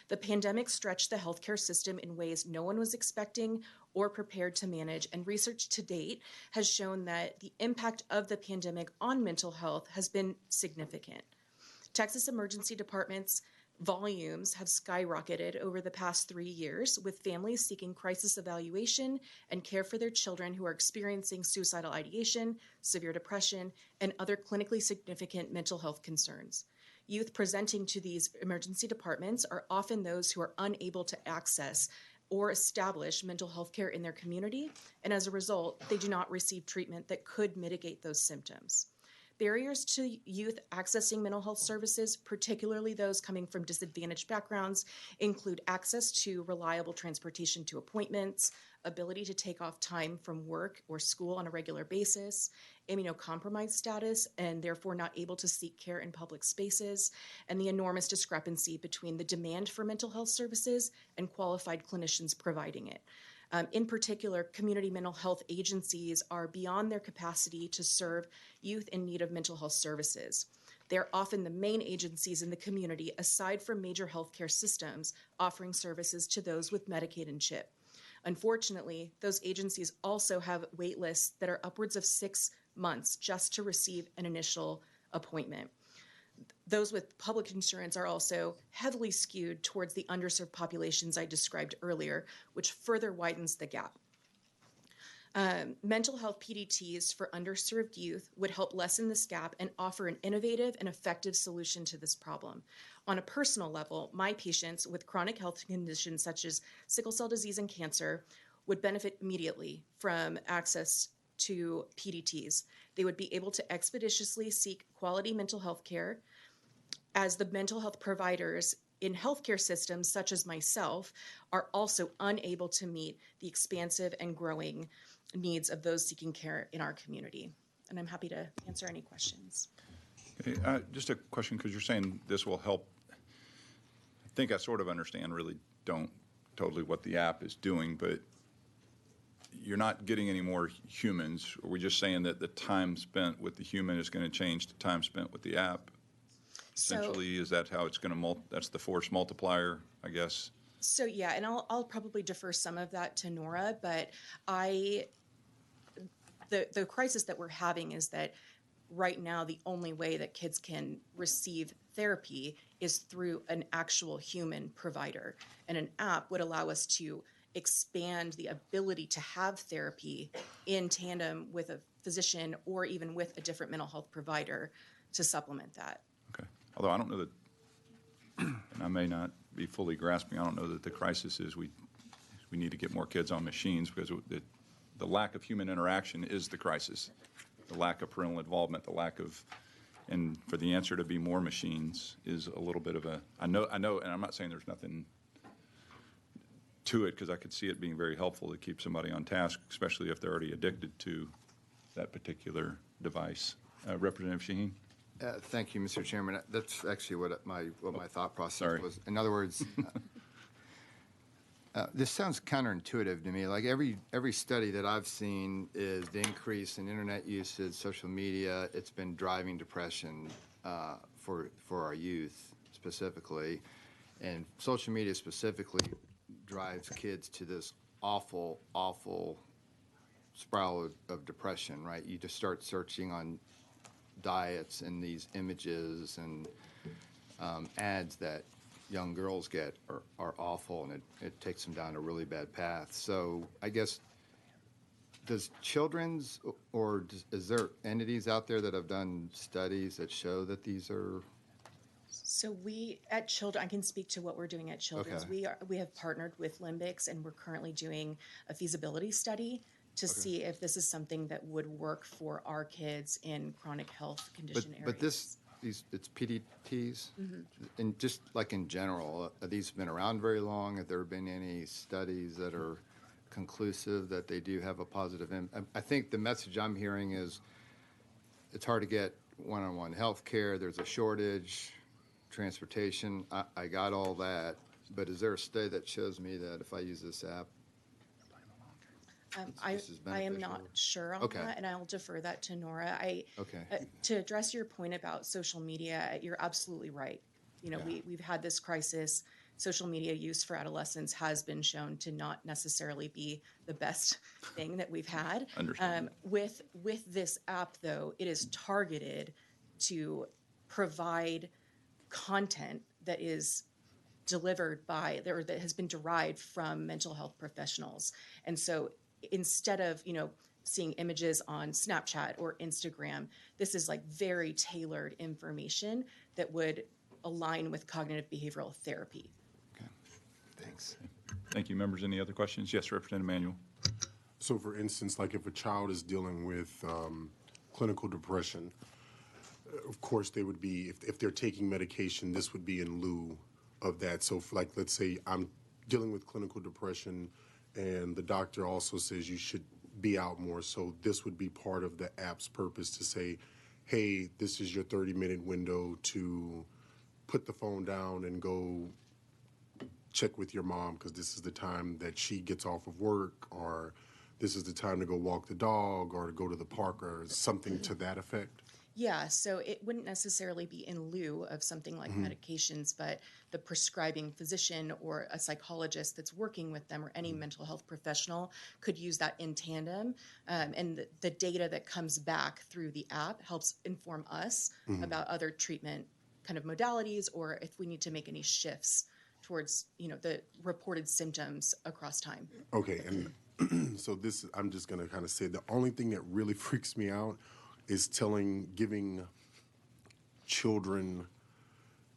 The pandemic stretched the healthcare system in ways no one was expecting or prepared to manage, and research to date has shown that the impact of the pandemic on mental health has been significant. Texas emergency departments' volumes have skyrocketed over the past 3 years, with families seeking crisis evaluation and care for their children who are experiencing suicidal ideation, severe depression, and other clinically significant mental health concerns. Youth presenting to these emergency departments are often those who are unable to access or establish mental health care in their community, and as a result, they do not receive treatment that could mitigate those symptoms. Barriers to youth accessing mental health services, particularly those coming from disadvantaged backgrounds, include access to reliable transportation to appointments, ability to take off time from work or school on a regular basis, immunocompromised status, and therefore not able to seek care in public spaces, and the enormous discrepancy between the demand for mental health services and qualified clinicians providing it. In particular, community mental health agencies are beyond their capacity to serve youth in need of mental health services. They're often the main agencies in the community, aside from major healthcare systems, offering services to those with Medicaid and CHIP. Unfortunately, those agencies also have wait lists that are upwards of 6 months just to receive an initial appointment. Those with public insurance are also heavily skewed towards the underserved populations I described earlier, which further widens the gap. Mental health PDTs for underserved youth would help lessen this gap and offer an innovative and effective solution to this problem. On a personal level, my patients with chronic health conditions such as sickle cell disease and cancer would benefit immediately from access to PDTs. They would be able to expeditiously seek quality mental health care, as the mental health providers in healthcare systems such as myself are also unable to meet the expansive and growing needs of those seeking care in our community. And I'm happy to answer any questions. Okay, just a question, because you're saying this will help think I sort of understand, really don't totally what the app is doing, but you're not getting any more humans. Are we just saying that the time spent with the human is going to change to time spent with the app? Essentially, is that how it's going to that's the force multiplier, I guess? So yeah, and I'll probably defer some of that to Nora, but the crisis that we're having is that right now the only way that kids can receive therapy is through an actual human provider, and an app would allow us to expand the ability to have therapy in tandem with a physician or even with a different mental health provider to supplement that. Okay. Although I don't know that, and I may not be fully grasping, I don't know that the crisis is we need to get more kids on machines, because the lack of human interaction is the crisis. The lack of parental involvement, the lack of, and for the answer to be more machines is a little bit of a, I know, and I'm not saying there's nothing to it, because I could see it being very helpful to keep somebody on task, especially if they're already addicted to that particular device. Representative Shaheen? Thank you, Mr. Chairman. That's actually what my thought process was. In other words, this sounds counterintuitive to me. Like every study that I've seen is the increase in internet usage, social media. It's been driving depression for our youth specifically, and social media specifically drives kids to this awful spiral of depression. Right? You just start searching on diets and these images and ads that young girls get are awful, and it takes them down a really bad path. So I guess, does children's, or is there entities out there that have done studies that show that these are? So we at Children, I can speak to what we're doing at Children's. Okay. We have partnered with Limbix, and we're currently doing a feasibility study to see if this is something that would work for our kids in chronic health condition areas. But it's PDTs, and just like in general, have these been around very long? Have there been any studies that are conclusive that they do have a positive impact? I think the message I'm hearing is it's hard to get one-on-one health care. There's a shortage, transportation. I got all that, but is there a study that shows me that if I use this app, I is am beneficial? not sure on that, and I'll defer that to Nora. To address your point about social media, you're absolutely right. You know, we've had this crisis. Social media use for adolescents has been shown to not necessarily be the best thing that we've had. With this app, though, it is targeted to provide content that is delivered by, or that has been derived from mental health professionals. And so instead of, seeing images on Snapchat or Instagram, this is like very tailored information that would align with cognitive behavioral therapy. Okay, thanks. Thank you. Members, any other questions? Yes, Representative Manuel. So for instance, like if a child is dealing with clinical depression, of course they would be, if they're taking medication, this would be in lieu of that. So for, like, let's say I'm dealing with clinical depression and the doctor also says you should be out more. So this would be part of the app's purpose to say, hey, this is your 30-minute window to put the phone down and go check with your mom, because this is the time that she gets off of work, or this is the time to go walk the dog or to go to the park, or something to that effect. Yeah, so it wouldn't necessarily be in lieu of something like medications, but the prescribing physician or a psychologist that's working with them, or any mental health professional, could use that in tandem. And the data that comes back through the app helps inform us about other treatment kind of modalities, or if we need to make any shifts towards, the reported symptoms across time. Okay, and so I'm just going to kind of say the only thing that really freaks me out is giving children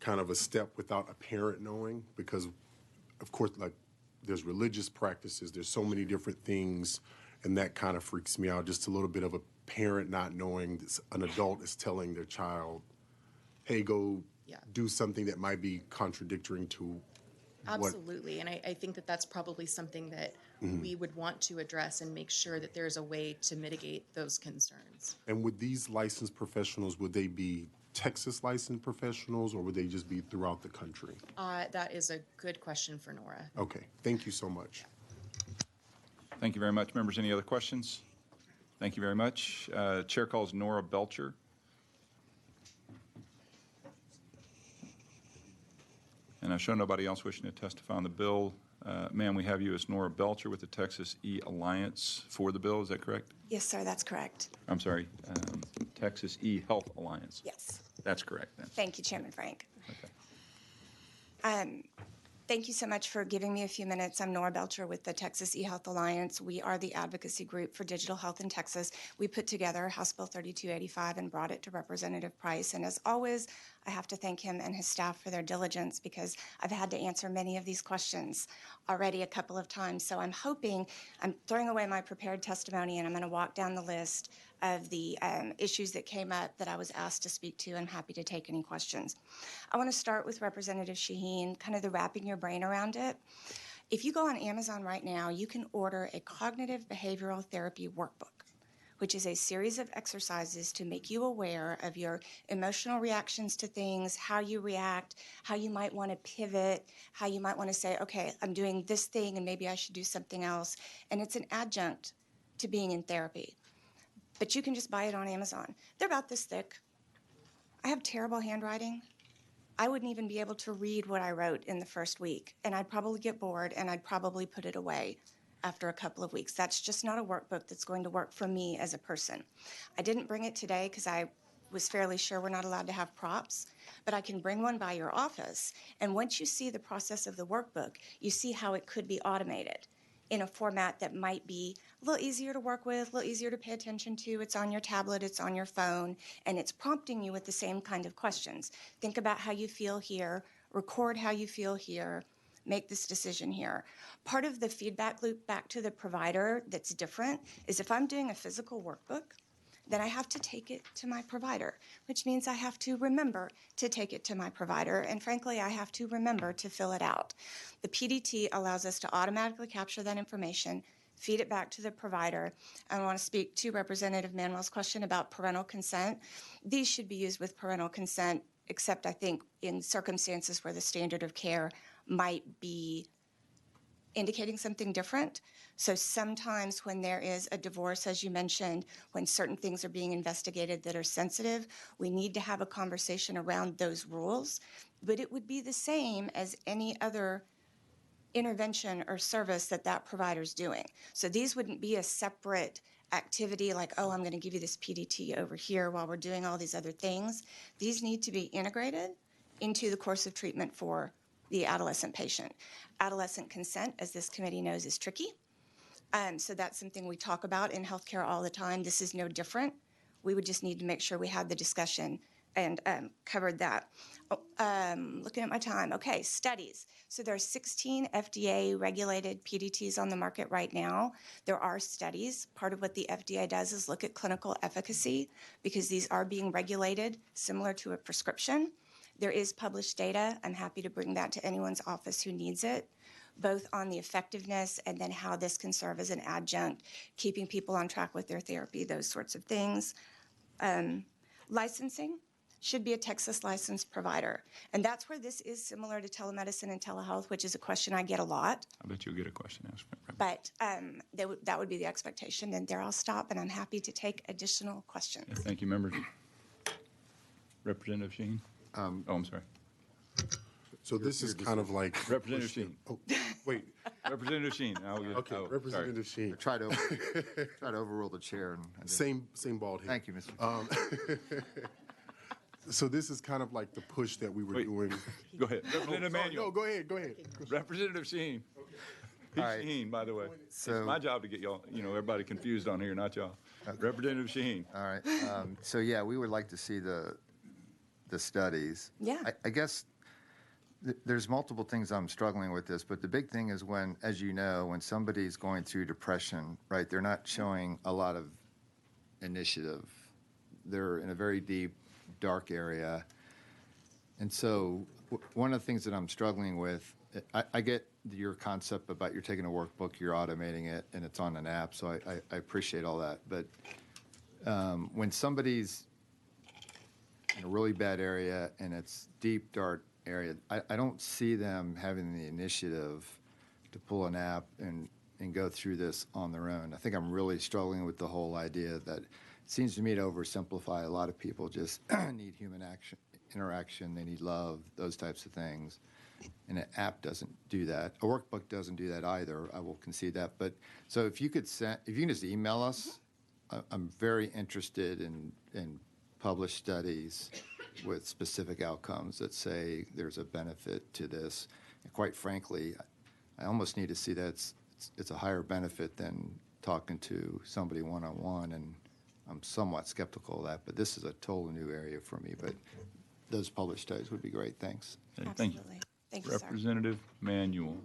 kind of a step without a parent knowing, because of course, like, there's religious practices, there's so many different things, and that kind of freaks me out. Just a little bit of a parent not knowing an adult is telling their child, hey, go do something that might be contradictory to Absolutely, and I think that that's probably something that we would want to address and make sure that there's a way to mitigate those concerns. And with these licensed professionals, would they be Texas licensed professionals, or would they just be throughout the country? That is a good question for Nora. Okay, thank you so much. Thank you very much. Members, any other questions? Thank you very much. Chair calls Nora Belcher. And I show nobody else wishing to testify on the bill. Ma'am, we have you as Nora Belcher with the Texas E-Alliance for the bill. Is that correct? Yes, sir, that's correct. I'm sorry, Texas E-Health Alliance. Yes. That's correct then. Thank you, Chairman Frank. Okay. Thank you so much for giving me a few minutes. I'm Nora Belcher with the Texas eHealth Alliance. We are the advocacy group for digital health in Texas. We put together House Bill 3285 and brought it to Representative Price. And as always, I have to thank him and his staff for their diligence because I've had to answer many of these questions already a couple of times. So I'm throwing away my prepared testimony and I'm going to walk down the list of the issues that came up that I was asked to speak to. I'm happy to take any questions. I want to start with Representative Shaheen, kind of the wrapping your brain around it. If you go on Amazon right now, you can order a cognitive behavioral therapy workbook, which is a series of exercises to make you aware of your emotional reactions to things, how you react, how you might want to pivot, how you might want to say, okay, I'm doing this thing and maybe I should do something else. And it's an adjunct to being in therapy. But you can just buy it on Amazon. They're about this thick. I have terrible handwriting. I wouldn't even be able to read what I wrote in the first week, and I'd probably get bored and I'd probably put it away after a couple of weeks. That's just not a workbook that's going to work for me as a person. I didn't bring it today because I was fairly sure we're not allowed to have props, but I can bring one by your office. And once you see the process of the workbook, you see how it could be automated in a format that might be a little easier to work with, a little easier to pay attention to. It's on your tablet, it's on your phone, and it's prompting you with the same kind of questions. Think about how you feel here, record how you feel here, make this decision here. Part of the feedback loop back to the provider that's different is if I'm doing a physical workbook, then I have to take it to my provider, which means I have to remember to take it to my provider, and frankly, I have to remember to fill it out. The PDT allows us to automatically capture that information, feed it back to the provider. I want to speak to Representative Manuel's question about parental consent. These should be used with parental consent, except I think in circumstances where the standard of care might be indicating something different. So sometimes when there is a divorce, as you mentioned, when certain things are being investigated that are sensitive, we need to have a conversation around those rules. But it would be the same as any other intervention or service that that provider's doing. So these wouldn't be a separate activity like, oh, I'm going to give you this PDT over here while we're doing all these other things. These need to be integrated into the course of treatment for the adolescent patient. Adolescent consent, as this committee knows, is tricky. So that's something we talk about in healthcare all the time. This is no different. We would just need to make sure we had the discussion and covered that. Looking at my time. Okay, studies. So there are 16 FDA-regulated PDTs on the market right now. There are studies. Part of what the FDA does is look at clinical efficacy because these are being regulated similar to a prescription. There is published data. I'm happy to bring that to anyone's office who needs it, both on the effectiveness and then how this can serve as an adjunct, keeping people on track with their therapy, those sorts of things. Licensing should be a Texas licensed provider. And that's where this is similar to telemedicine and telehealth, which is a question I get a lot. I bet you'll get a question asked. But that would be the expectation. And there I'll stop, and I'm happy to take additional questions. Thank you, members. Representative Sheen? Oh, I'm sorry. So this is kind of like. Representative Sheen. Oh, wait. Representative Sheen. Okay, Representative Sheen. Try to overrule the chair. And Same bald head. Thank you, Mr. So this is kind of like the push that we were doing. Go ahead. Representative Manuel. No, go ahead. Representative Sheen. He's right. Sheen, by the way. So- It's my job to get y'all, everybody confused on here, not y'all. Representative Sheen. All right. So yeah, we would like to see the studies. Yeah. I guess there's multiple things I'm struggling with this, but the big thing is when, as you know, when somebody's going through depression, right, they're not showing a lot of initiative. They're in a very deep, dark area. And so one of the things that I'm struggling with, I get your concept about you're taking a workbook, you're automating it, and it's on an app, so I appreciate all that. But when somebody's in a really bad area and it's deep, dark area, I don't see them having the initiative to pull an app and go through this on their own. I think I'm really struggling with the whole idea that it seems to me to oversimplify. A lot of people just need human interaction, they need love, those types of things. And an app doesn't do that. A workbook doesn't do that either. I will concede that. But so if you can just email us, I'm very interested in published studies with specific outcomes that say there's a benefit to this. And quite frankly, I almost need to see that it's a higher benefit than talking to somebody one-on-one, and I'm somewhat skeptical of that. But this is a totally new area for me. But those published studies would be great. Thanks. Okay, thank you. Absolutely. Thank you, sir. Representative Manuel.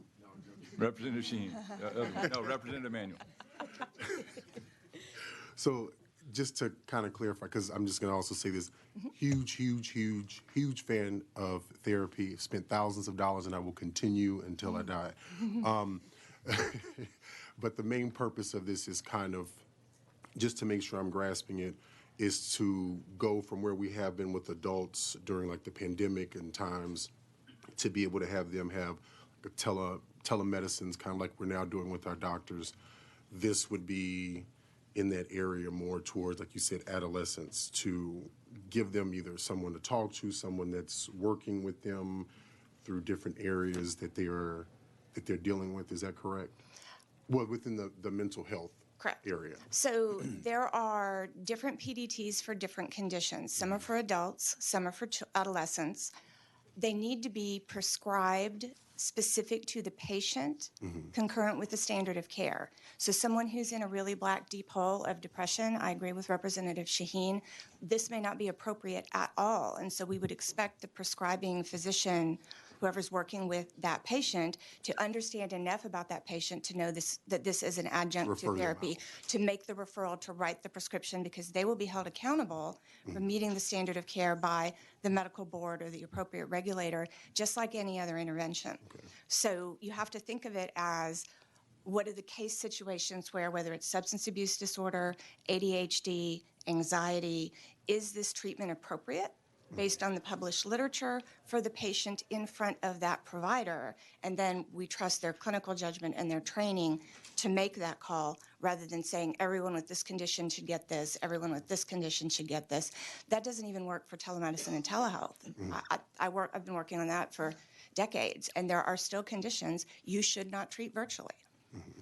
Representative Sheen. No, Representative Manuel. So just to kind of clarify, because I'm just going to also say this, huge fan of therapy. Spent thousands of dollars, and I will continue until I die. But the main purpose of this is kind of, just to make sure I'm grasping it, is to go from where we have been with adults during like the pandemic and times to be able to have them have like telemedicines, kind of like we're now doing with our doctors. This would be in that area more towards, like you said, adolescents, to give them either someone to talk to, someone that's working with them through different areas that they're dealing with. Is that correct? Well, within the mental health Correct. area. So there are different PDTs for different conditions. Some are for adults, some are for adolescents. They need to be prescribed specific to the patient, concurrent with the standard of care. So someone who's in a really black deep hole of depression, I agree with Representative Shaheen, this may not be appropriate at all. And so we would expect the prescribing physician, whoever's working with that patient, to understand enough about that patient to know that this is an adjunct Refer to them therapy, to make the referral, to write the prescription, because they will be held accountable for meeting the standard of care by the medical board or the appropriate regulator, just like any other intervention. So you have to think of it as, what are the case situations where, whether it's substance abuse disorder, ADHD, anxiety, is this treatment appropriate based on the published literature for the patient in front of that provider? And then we trust their clinical judgment and their training to make that call, rather than saying everyone with this condition should get this, everyone with this condition should get this. That doesn't even work for telemedicine and telehealth. I've been working on that for decades, and there are still conditions you should not treat virtually.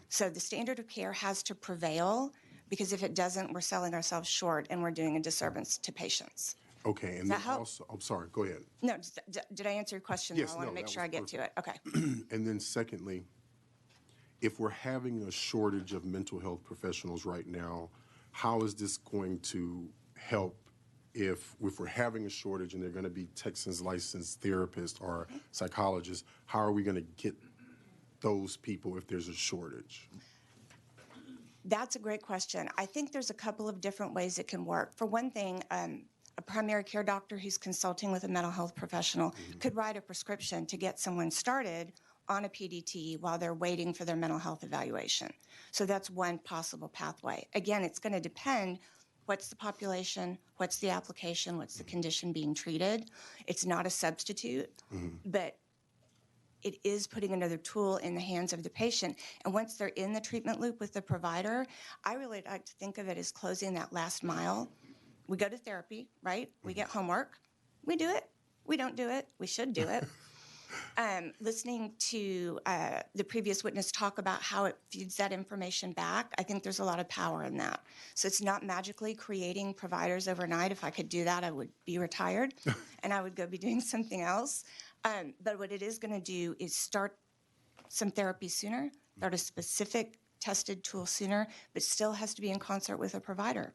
So the standard of care has to prevail, because if it doesn't, we're selling ourselves short and we're doing a disservice to patients. Okay, and that then help? also, I'm sorry, go ahead. No, did I answer your question? Yes, I want no, to make that sure I was get to it. Okay. And then secondly, if we're having a shortage of mental health professionals right now, how is this going to help if we're having a shortage and they're going to be Texas licensed therapists or psychologists? How are we going to get those people if there's a shortage? That's a great question. I think there's a couple of different ways it can work. For one thing, a primary care doctor who's consulting with a mental health professional could write a prescription to get someone started on a PDT while they're waiting for their mental health evaluation. So that's one possible pathway. Again, it's going to depend what's the population, what's the application, what's the condition being treated. It's not a substitute, but it is putting another tool in the hands of the patient. And once they're in the treatment loop with the provider, I really like to think of it as closing that last mile. We go to therapy, right? We get homework. We do it. We don't do it. We should do it. Listening to the previous witness talk about how it feeds that information back, I think there's a lot of power in that. So it's not magically creating providers overnight. If I could do that, I would be retired and I would go be doing something else. But what it is going to do is start some therapy sooner, start a specific tested tool sooner, but still has to be in concert with a provider.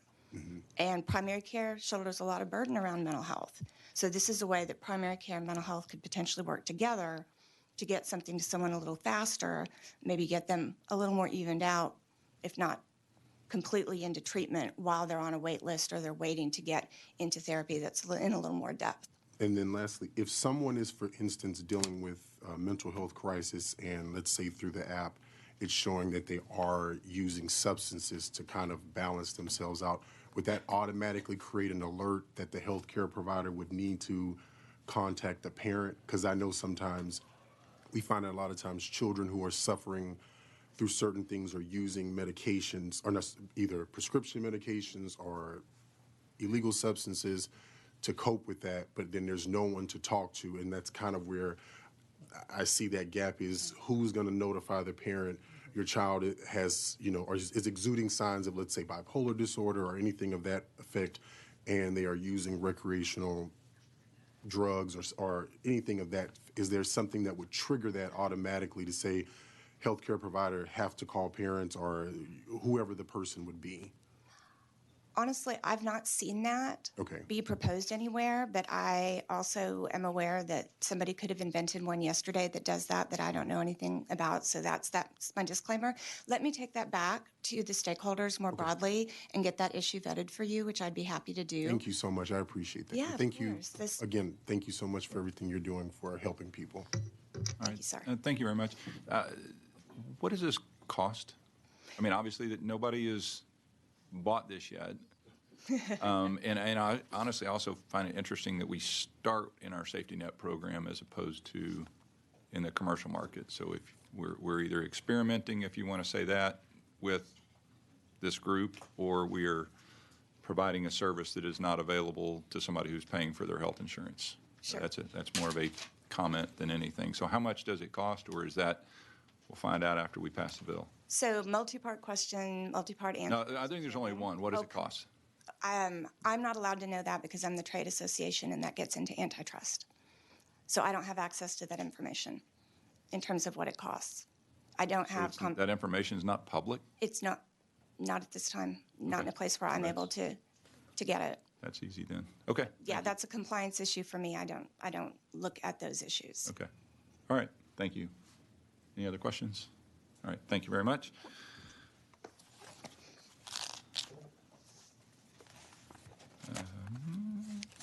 And primary care shoulders a lot of burden around mental health. So this is a way that primary care and mental health could potentially work together to get something to someone a little faster, maybe get them a little more evened out, if not completely into treatment while they're on a wait list or they're waiting to get into therapy that's in a little more depth. And then lastly, if someone is, for instance, dealing with a mental health crisis, and let's say through the app, it's showing that they are using substances to kind of balance themselves out, would that automatically create an alert that the healthcare provider would need to contact the parent? Because I know sometimes we find that a lot of times children who are suffering through certain things are using medications, or not, either prescription medications or illegal substances to cope with that, but then there's no one to talk to, and that's kind of where I see that gap is who's going to notify the parent your child has, or is exuding signs of, let's say, bipolar disorder or anything of that effect, and they are using recreational drugs or anything of that. Is there something that would trigger that automatically to say healthcare provider have to call parents or whoever the person would be? Honestly, I've not seen that Okay. be proposed anywhere, but I also am aware that somebody could have invented one yesterday that does that I don't know anything about. So that's my disclaimer. Let me take that back to the stakeholders more broadly and get that issue vetted for you, which I'd be happy to do. Thank you so much. I appreciate that. Yeah, And of thank course. you again. Thank you so much for everything you're doing for helping people. All right. Thank you, sir. Thank you very much. What does this cost? I mean, obviously that nobody has bought this yet. And I honestly also find it interesting that we start in our safety net program as opposed to in the commercial market. So if we're either experimenting, if you want to say that, with this group, or we are providing a service that is not available to somebody who's paying for their health insurance. Sure. That's more of a comment than anything. So how much does it cost, or is that we'll find out after we pass the bill? So multi-part question, multi-part answer. No, I think there's only one. What does it cost? I'm not allowed to know that because I'm the trade association and that gets into antitrust. So I don't have access to that information in terms of what it costs. I don't have, That information is not public? it's not at this time, not in a place where I'm able to get it. That's easy then. Okay. Yeah, that's a compliance issue for me. I don't look at those issues. Okay. All right. Thank you. Any other questions? All right. Thank you very much.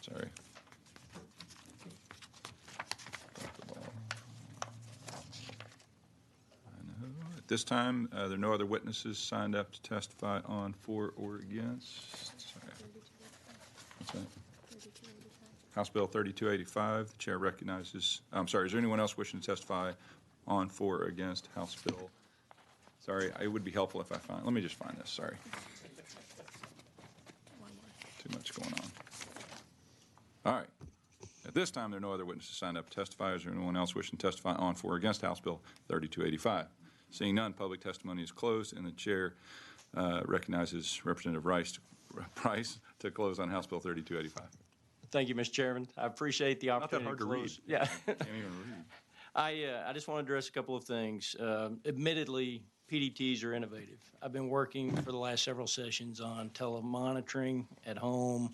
Sorry. At this time, there are no other witnesses signed up to testify on, for, or against. Sorry. What's that? House Bill 3285. The chair recognizes, I'm sorry, is there anyone else wishing to testify on, for, or against House Bill? Sorry, it would be helpful if I find, let me just find this, sorry. Too much going on. All right. At this time, there are no other witnesses signed up to testify. Is there anyone else wishing to testify on, for, or against House Bill 3285? Seeing none, public testimony is closed, and the chair recognizes Representative Price to close on House Bill 3285. Thank you, Mr. Chairman. I appreciate the Not that opportunity hard to read. close. Yeah. Can't even read. I just want to address a couple of things. Admittedly, PDTs are innovative. I've been working for the last several sessions on telemonitoring at home,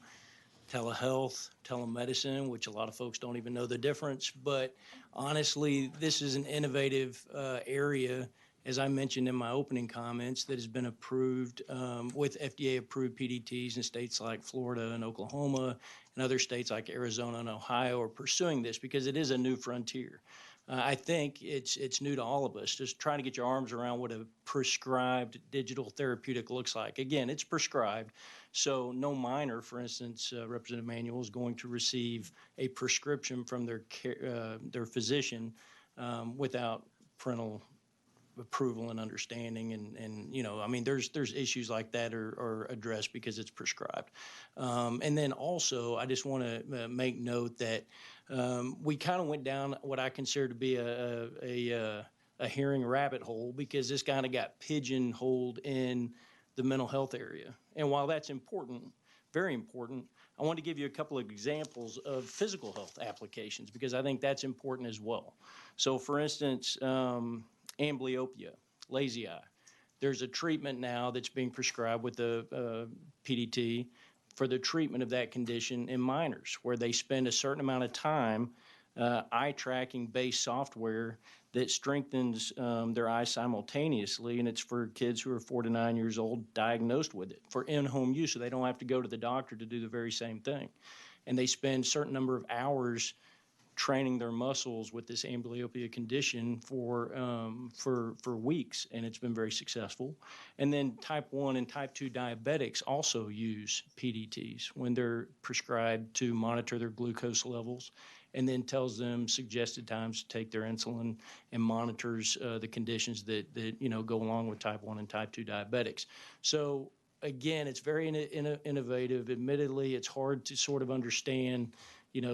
telehealth, telemedicine, which a lot of folks don't even know the difference. But honestly, this is an innovative area, as I mentioned in my opening comments, that has been approved with FDA-approved PDTs in states like Florida and Oklahoma, and other states like Arizona and Ohio are pursuing this because it is a new frontier. I think it's new to all of us, just trying to get your arms around what a prescribed digital therapeutic looks like. Again, it's prescribed, so no minor, for instance, Representative Manuel, is going to receive a prescription from their physician without parental approval and understanding, and there's issues like that are addressed because it's prescribed. And then also, I just want to make note that we kind of went down what I consider to be a hearing rabbit hole because this kind of got pigeonholed in the mental health area. And while that's important, very important, I want to give you a couple of examples of physical health applications because I think that's important as well. So, for instance, amblyopia, lazy eye. There's a treatment now that's being prescribed with the PDT for the treatment of that condition in minors, where they spend a certain amount of time eye tracking based software that strengthens their eyes simultaneously, and it's for kids who are 4 to 9 years old diagnosed with it for in-home use, so they don't have to go to the doctor to do the very same thing. And they spend a certain number of hours training their muscles with this amblyopia condition for weeks, and it's been very successful. And then type 1 and type 2 diabetics also use PDTs when they're prescribed to monitor their glucose levels, and then tells them suggested times to take their insulin and monitors the conditions that go along with type 1 and type 2 diabetics. So again, it's very innovative. Admittedly, it's hard to sort of understand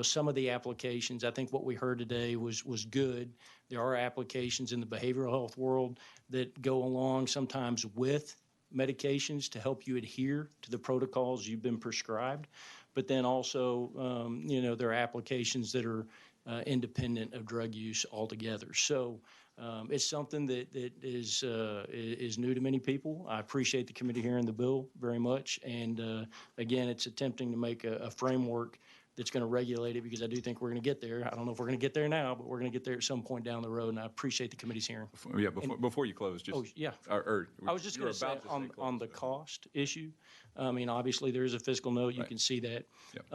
some of the applications. I think what we heard today was good. There are applications in the behavioral health world that go along sometimes with medications to help you adhere to the protocols you've been prescribed. But then also, there are applications that are independent of drug use altogether. So it's something that is new to many people. I appreciate the committee hearing the bill very much. And again, it's attempting to make a framework that's going to regulate it, because I do think we're going to get there. I don't know if we're going to get there now, but we're going to get there at some point down the road, and I appreciate the committee's hearing. Before you close, just. Oh, yeah. I was just going to say, on the cost issue, I mean, obviously, there is a fiscal note. You can see that. Yep.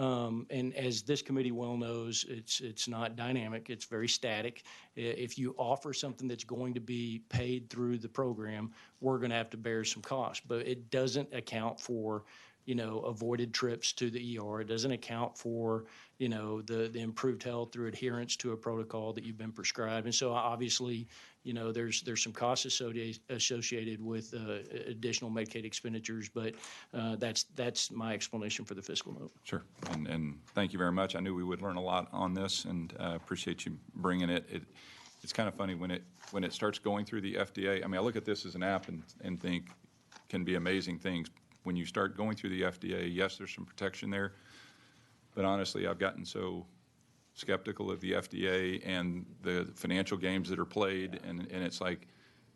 And as this committee well knows, it's not dynamic. It's very static. If you offer something that's going to be paid through the program, we're going to have to bear some cost. But it doesn't account for avoided trips to the ER. It doesn't account for, the improved health through adherence to a protocol that you've been prescribed. And so obviously, there's some costs associated with additional Medicaid expenditures, but that's my explanation for the fiscal note. Sure. And thank you very much. I knew we would learn a lot on this, and appreciate you bringing it. It's kind of funny when it starts going through the FDA. I mean, I look at this as an app and think can be amazing things. When you start going through the FDA, yes, there's some protection there, but honestly, I've gotten so skeptical of the FDA and the financial games that are played, and it's like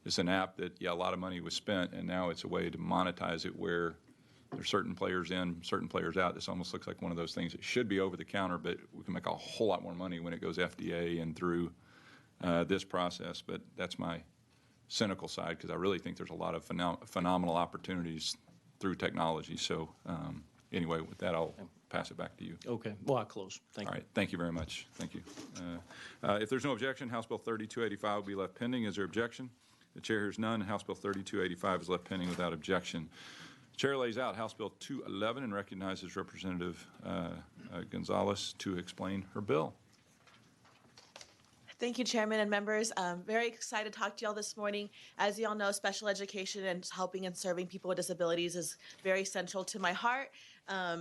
it's an app that, a lot of money was spent, and now it's a way to monetize it where there's certain players in, certain players out. This almost looks like one of those things that should be over the counter, but we can make a whole lot more money when it goes FDA and through this process. But that's my cynical side, because I really think there's a lot of phenomenal opportunities through technology. So anyway, with that, I'll pass it back to you. Okay. Well, I'll close. Thank you. All right. Thank you very much. Thank you. If there's no objection, House Bill 3285 will be left pending. Is there objection? The chair hears none. House Bill 3285 is left pending without objection. The chair lays out House Bill 211 and recognizes Representative Gonzalez to explain her bill. Thank you, Chairman and members. I'm very excited to talk to you all this morning. As you all know, special education and helping and serving people with disabilities is very central to my heart.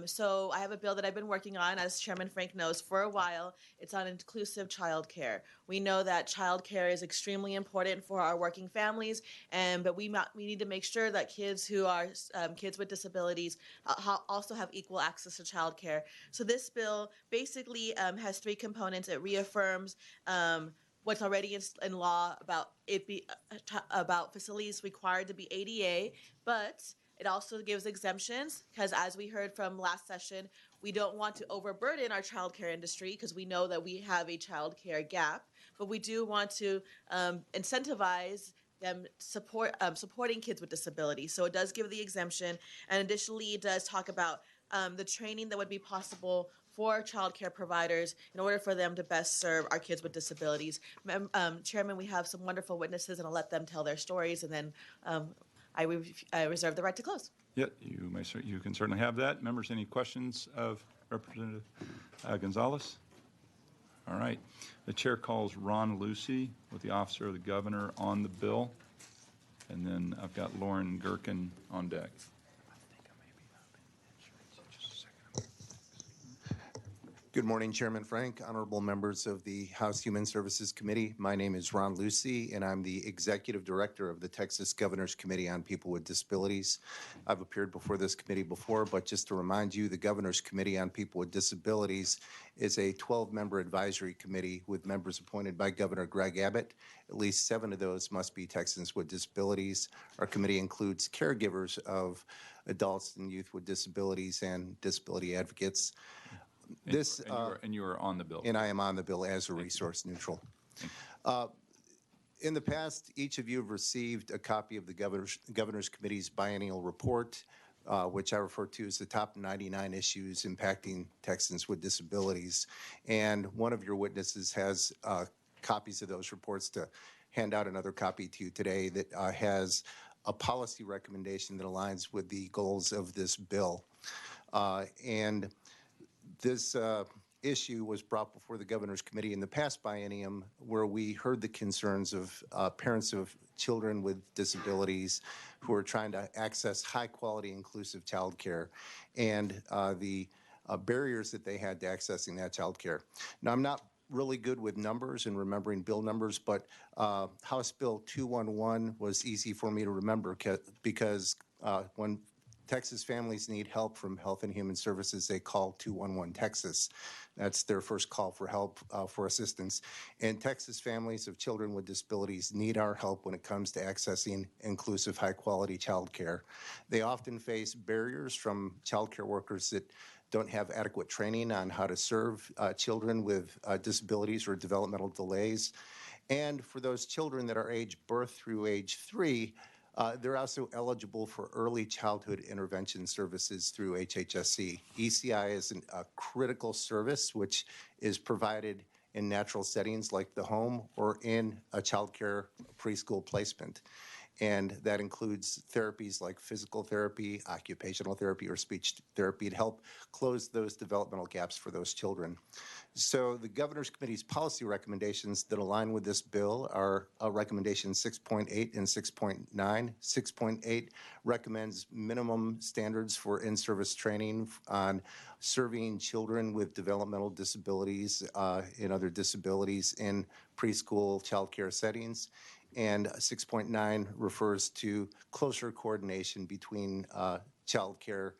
So I have a bill that I've been working on, as Chairman Frank knows, for a while. It's on inclusive childcare. We know that childcare is extremely important for our working families, but we need to make sure that kids who are kids with disabilities also have equal access to childcare. So this bill basically has three components. It reaffirms what's already in law about facilities required to be ADA, but it also gives exemptions, because as we heard from last session, we don't want to overburden our childcare industry, because we know that we have a childcare gap, but we do want to incentivize them supporting kids with disabilities. So it does give the exemption, and additionally, it does talk about the training that would be possible for childcare providers in order for them to best serve our kids with disabilities. Chairman, we have some wonderful witnesses, and I'll let them tell their stories, and then I reserve the right to close. Yeah, you can certainly have that. Members, any questions of Representative Gonzalez? All right. The chair calls Ron Lucy with the Officer of the Governor on the bill, and then I've got Lauren Gerken on deck. Good morning, Chairman Frank, honorable members of the House Human Services Committee. My name is Ron Lucy, and I'm the Executive Director of the Texas Governor's Committee on People with Disabilities. I've appeared before this committee before, but just to remind you, the Governor's Committee on People with Disabilities is a 12-member advisory committee with members appointed by Governor Greg Abbott. At least 7 of those must be Texans with disabilities. Our committee includes caregivers of adults and youth with disabilities and disability advocates. And you are on the bill. And I am on the bill as a resource neutral. In the past, each of you have received a copy of the Governor's Committee's biennial report. which I refer to as the top 99 issues impacting Texans with disabilities. And one of your witnesses has copies of those reports to hand out another copy to you today that has a policy recommendation that aligns with the goals of this bill. And this issue was brought before the Governor's Committee in the past biennium, where we heard the concerns of parents of children with disabilities who are trying to access high-quality, inclusive child care, and the barriers that they had to accessing that child care. Now, I'm not really good with numbers and remembering bill numbers, but House Bill 211 was easy for me to remember because when Texas families need help from Health and Human Services, they call 211 Texas. That's their first call for help, for assistance. And Texas families of children with disabilities need our help when it comes to accessing inclusive, high-quality child care. They often face barriers from child care workers that don't have adequate training on how to serve children with disabilities or developmental delays. And for those children that are age birth through age 3, they're also eligible for early childhood intervention services through HHSC. ECI is a critical service which is provided in natural settings like the home or in a child care preschool placement. And that includes therapies like physical therapy, occupational therapy, or speech therapy to help close those developmental gaps for those children. So the Governor's Committee's policy recommendations that align with this bill are recommendation 6.8 and 6.9. 6.8 recommends minimum standards for in-service training on serving children with developmental disabilities and other disabilities in preschool child care settings. And 6.9 refers to closer coordination between child care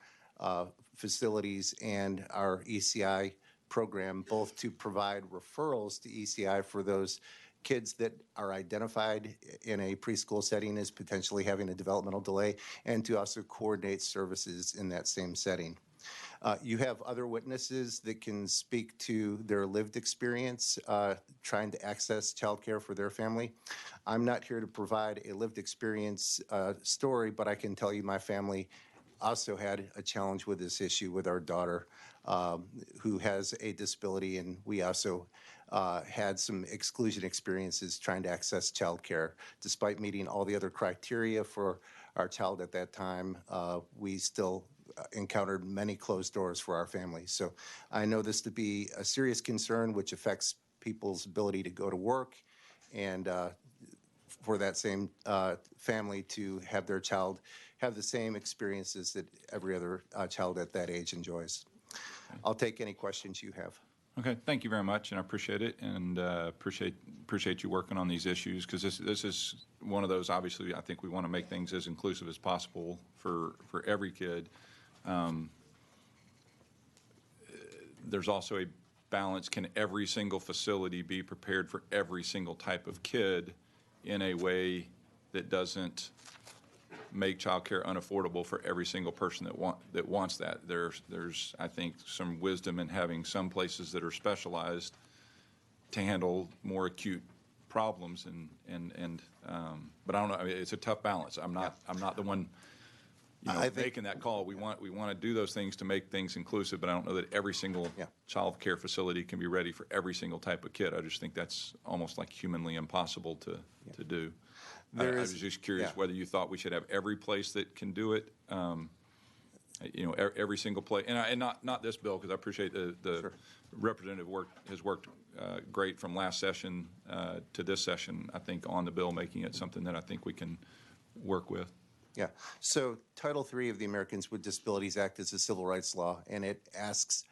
facilities and our ECI program, both to provide referrals to ECI for those kids that are identified in a preschool setting as potentially having a developmental delay, and to also coordinate services in that same setting. You have other witnesses that can speak to their lived experience trying to access child care for their family. I'm not here to provide a lived experience story, but I can tell you my family also had a challenge with this issue with our daughter who has a disability, and we also had some exclusion experiences trying to access child care. Despite meeting all the other criteria for our child at that time, we still encountered many closed doors for our family. So I know this to be a serious concern which affects people's ability to go to work, and for that same family to have their child have the same experiences that every other child at that age enjoys. I'll take any questions you have. Okay, thank you very much, and I appreciate it, and appreciate you working on these issues, because this is one of those, obviously, I think we want to make things as inclusive as possible for every kid. There's also a balance. Can every single facility be prepared for every single type of kid in a way that doesn't make child care unaffordable for every single person that wants that? There's I think some wisdom in having some places that are specialized to handle more acute problems, but I don't know. I mean, it's a tough balance. I'm not the one making that call. We want to do those things to make things inclusive, but I don't know that every single child care facility can be ready for every single type of kid. I just think that's almost like humanly impossible to do. I was just curious whether you thought we should have every place that can do it, every single place, and not this bill, because I appreciate the representative has worked great from last session to this session, I think, on the bill, making it something that I think we can work with. Yeah. So Title III of the Americans with Disabilities Act is a civil rights law, and it asks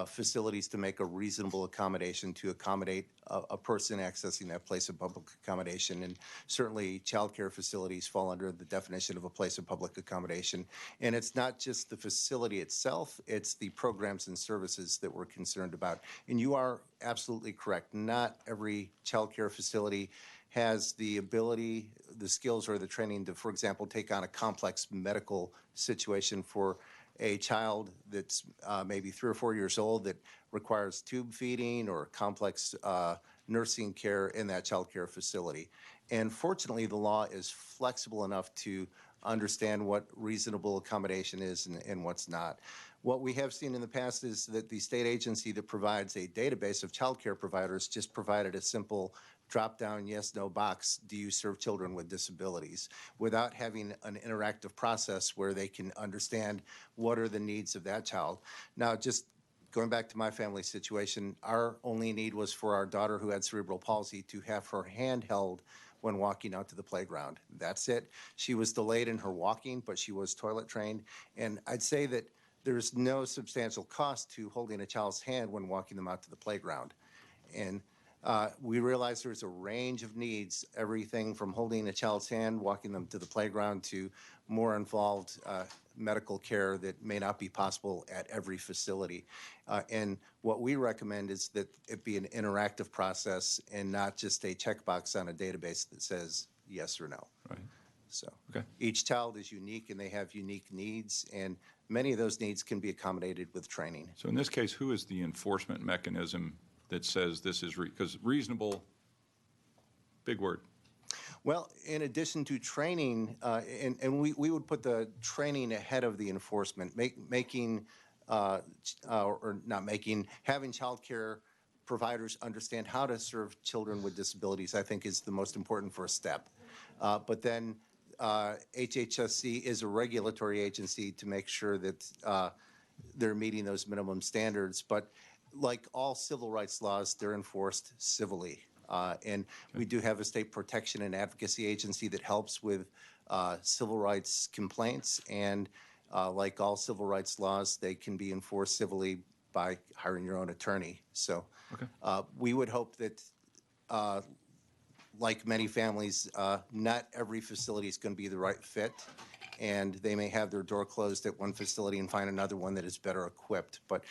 facilities to make a reasonable accommodation to accommodate a person accessing that place of public accommodation. And certainly child care facilities fall under the definition of a place of public accommodation. And it's not just the facility itself, it's the programs and services that we're concerned about. And you are absolutely correct. Not every child care facility has the ability, the skills, or the training to, for example, take on a complex medical situation for a child that's maybe 3 or 4 years old that requires tube feeding or complex nursing care in that child care facility. And fortunately, the law is flexible enough to understand what reasonable accommodation is and what's not. What we have seen in the past is that the state agency that provides a database of childcare providers just provided a simple drop-down yes/no box, do you serve children with disabilities, without having an interactive process where they can understand what are the needs of that child. Now, just going back to my family situation, our only need was for our daughter who had cerebral palsy to have her hand held when walking out to the playground. That's it. She was delayed in her walking, but she was toilet trained. And I'd say that there's no substantial cost to holding a child's hand when walking them out to the playground. And we realize there's a range of needs, everything from holding a child's hand, walking them to the playground, to more involved medical care that may not be possible at every facility. And what we recommend is that it be an interactive process and not just a checkbox on a database that says yes or no. Right. So Okay. each child is unique and they have unique needs, and many of those needs can be accommodated with training. So in this case, who is the enforcement mechanism that says this is, because reasonable, big word. Well, in addition to training, and we would put the training ahead of the enforcement, having child care providers understand how to serve children with disabilities, I think is the most important first step. But then HHSC is a regulatory agency to make sure that they're meeting those minimum standards. But like all civil rights laws, they're enforced civilly. And we do have a state protection and advocacy agency that helps with civil rights complaints. And like all civil rights laws, they can be enforced civilly by hiring your own attorney. So we would hope that, like many families, not every facility is going to be the right fit. And they may have their door closed at one facility and find another one that is better equipped. But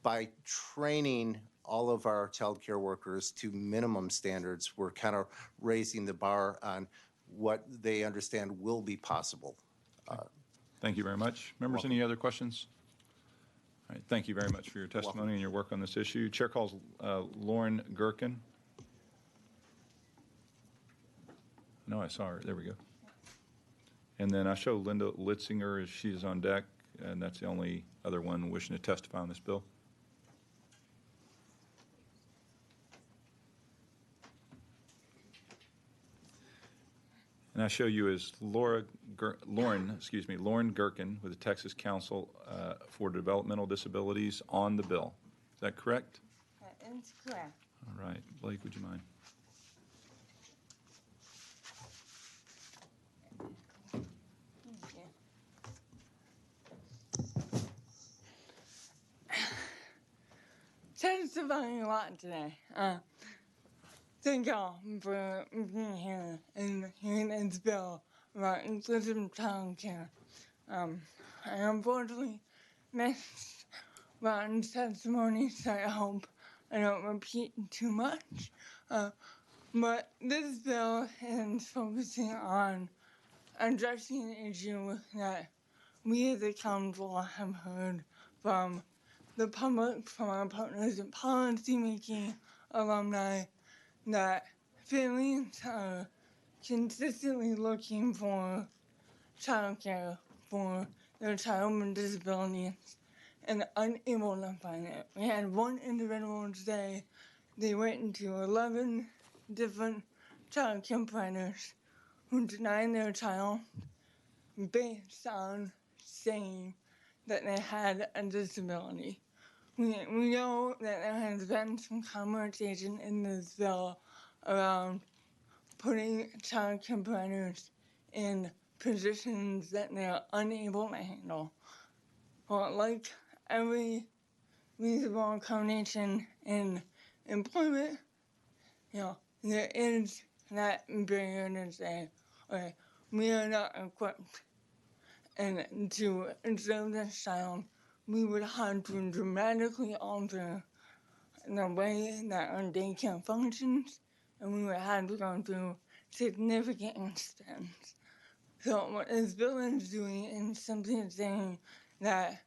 by training all of our child care workers to minimum standards, we're kind of raising the bar on what they understand will be possible. Thank you very much. Members, any other questions? All right, thank you very much for your testimony and your work on this issue. Chair calls Lauren Gherkin. No, I saw her. There we go. And then I show Linda Litzinger as she is on deck, and that's the only other one wishing to testify on this bill. And I show you as Lauren Gherkin with the Texas Council for Developmental Disabilities on the bill. Is that correct? That is correct. All right. Blake, would you mind? Testifying a lot today. Thank y'all for being here and hearing this bill about inclusive child care. I unfortunately missed Ron's testimony, so I hope I don't repeat too much. But this bill is focusing on addressing an issue that we as a council have heard from the public, from our partners in policymaking, alumni, that families are consistently looking for childcare for their child with disabilities and unable to find it. We had one individual say they went into 11 different child care providers who denied their child based on saying that they had a disability. We know that there has been some conversation in this bill around putting child care providers in positions that they are unable to handle. Well, like every reasonable accommodation in employment, there is that barrier to say, okay, we are not equipped. And to serve this child, we would have to dramatically alter the way that our daycare functions, and we would have to go through significant expense. So what this bill is doing is simply saying that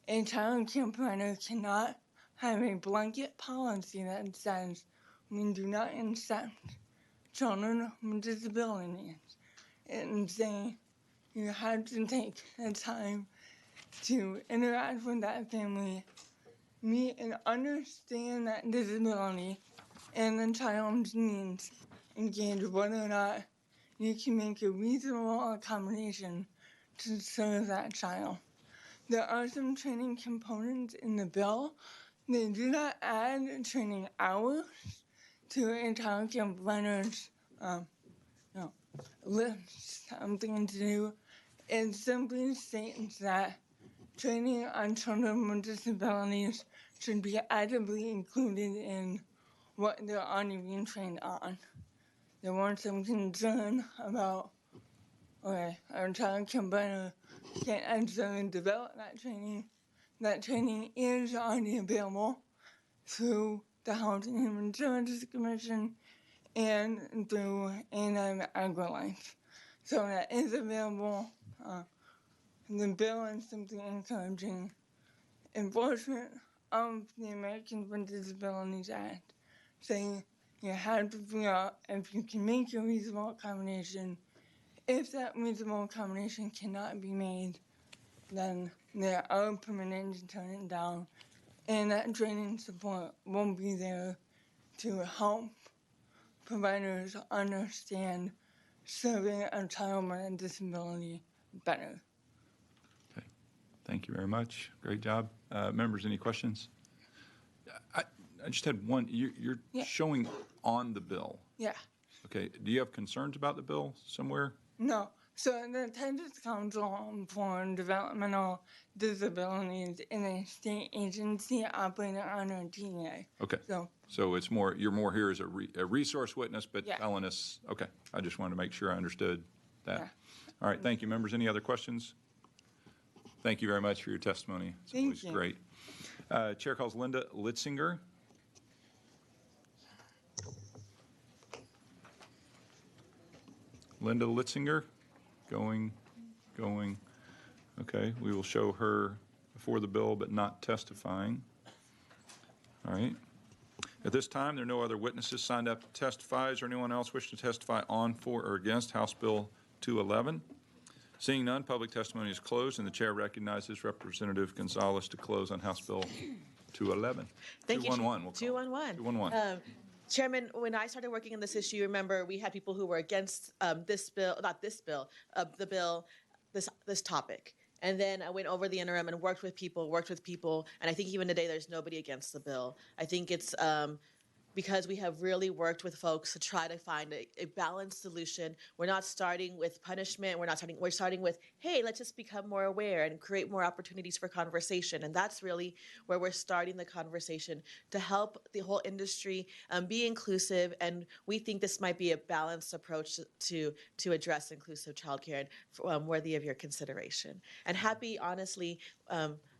a child care provider cannot have a blanket policy that says we do not accept children with disabilities. And saying you have to take the time to interact with that family, meet and understand that disability and the child's needs, and gauge whether or not you can make a reasonable accommodation to serve that child. There are some training components in the bill. They do not add training hours to a child care provider's list, something to do. It simply states that training on children with disabilities should be actively included in what they're already being trained on. There was some concern about, okay, our child care provider can't actually develop that training. That training is already available through the Health and Human Services Commission and through A&M AgriLife. So that is available. The bill is simply encouraging enforcement of the Americans with Disabilities Act, saying you have to figure out if you can make a reasonable accommodation. If that reasonable accommodation cannot be made, then there are permanent to turn it down, and that training support will be there to help providers understand serving a child with a disability better. Okay. Thank you very much. Great job. Members, any questions? I just had one. You're showing on the bill. Yeah. Okay. Do you have concerns about the bill somewhere? No. So the Texas Council for Developmental Disabilities is a state agency operating under TEA. Okay. So it's more, you're more here as a resource witness, but Yeah. telling us, okay. I just wanted to make sure I understood that. Yeah. All right. Thank you, members. Any other questions? Thank you very much for your testimony. It's Thank always you. great. Chair calls Linda Litzinger. Linda Litzinger, going. Okay, we will show her before the bill, but not testifying. All right. At this time, there are no other witnesses signed up to testify. Is there anyone else wishing to testify on, for, or against House Bill 211? Seeing none, public testimony is closed, and the chair recognizes Representative Gonzalez to close on House Bill 211. Thank you. 211, we'll call it. 211. 211. Chairman, when I started working on this issue, remember we had people who were against this bill, not this bill, the bill, this topic. And then I went over the interim and worked with people, and I think even today there's nobody against the bill. I think it's because we have really worked with folks to try to find a balanced solution. We're not starting with punishment. We're starting with, hey, let's just become more aware and create more opportunities for conversation. And that's really where we're starting the conversation to help the whole industry be inclusive. And we think this might be a balanced approach to address inclusive childcare and worthy of your consideration. And happy, honestly,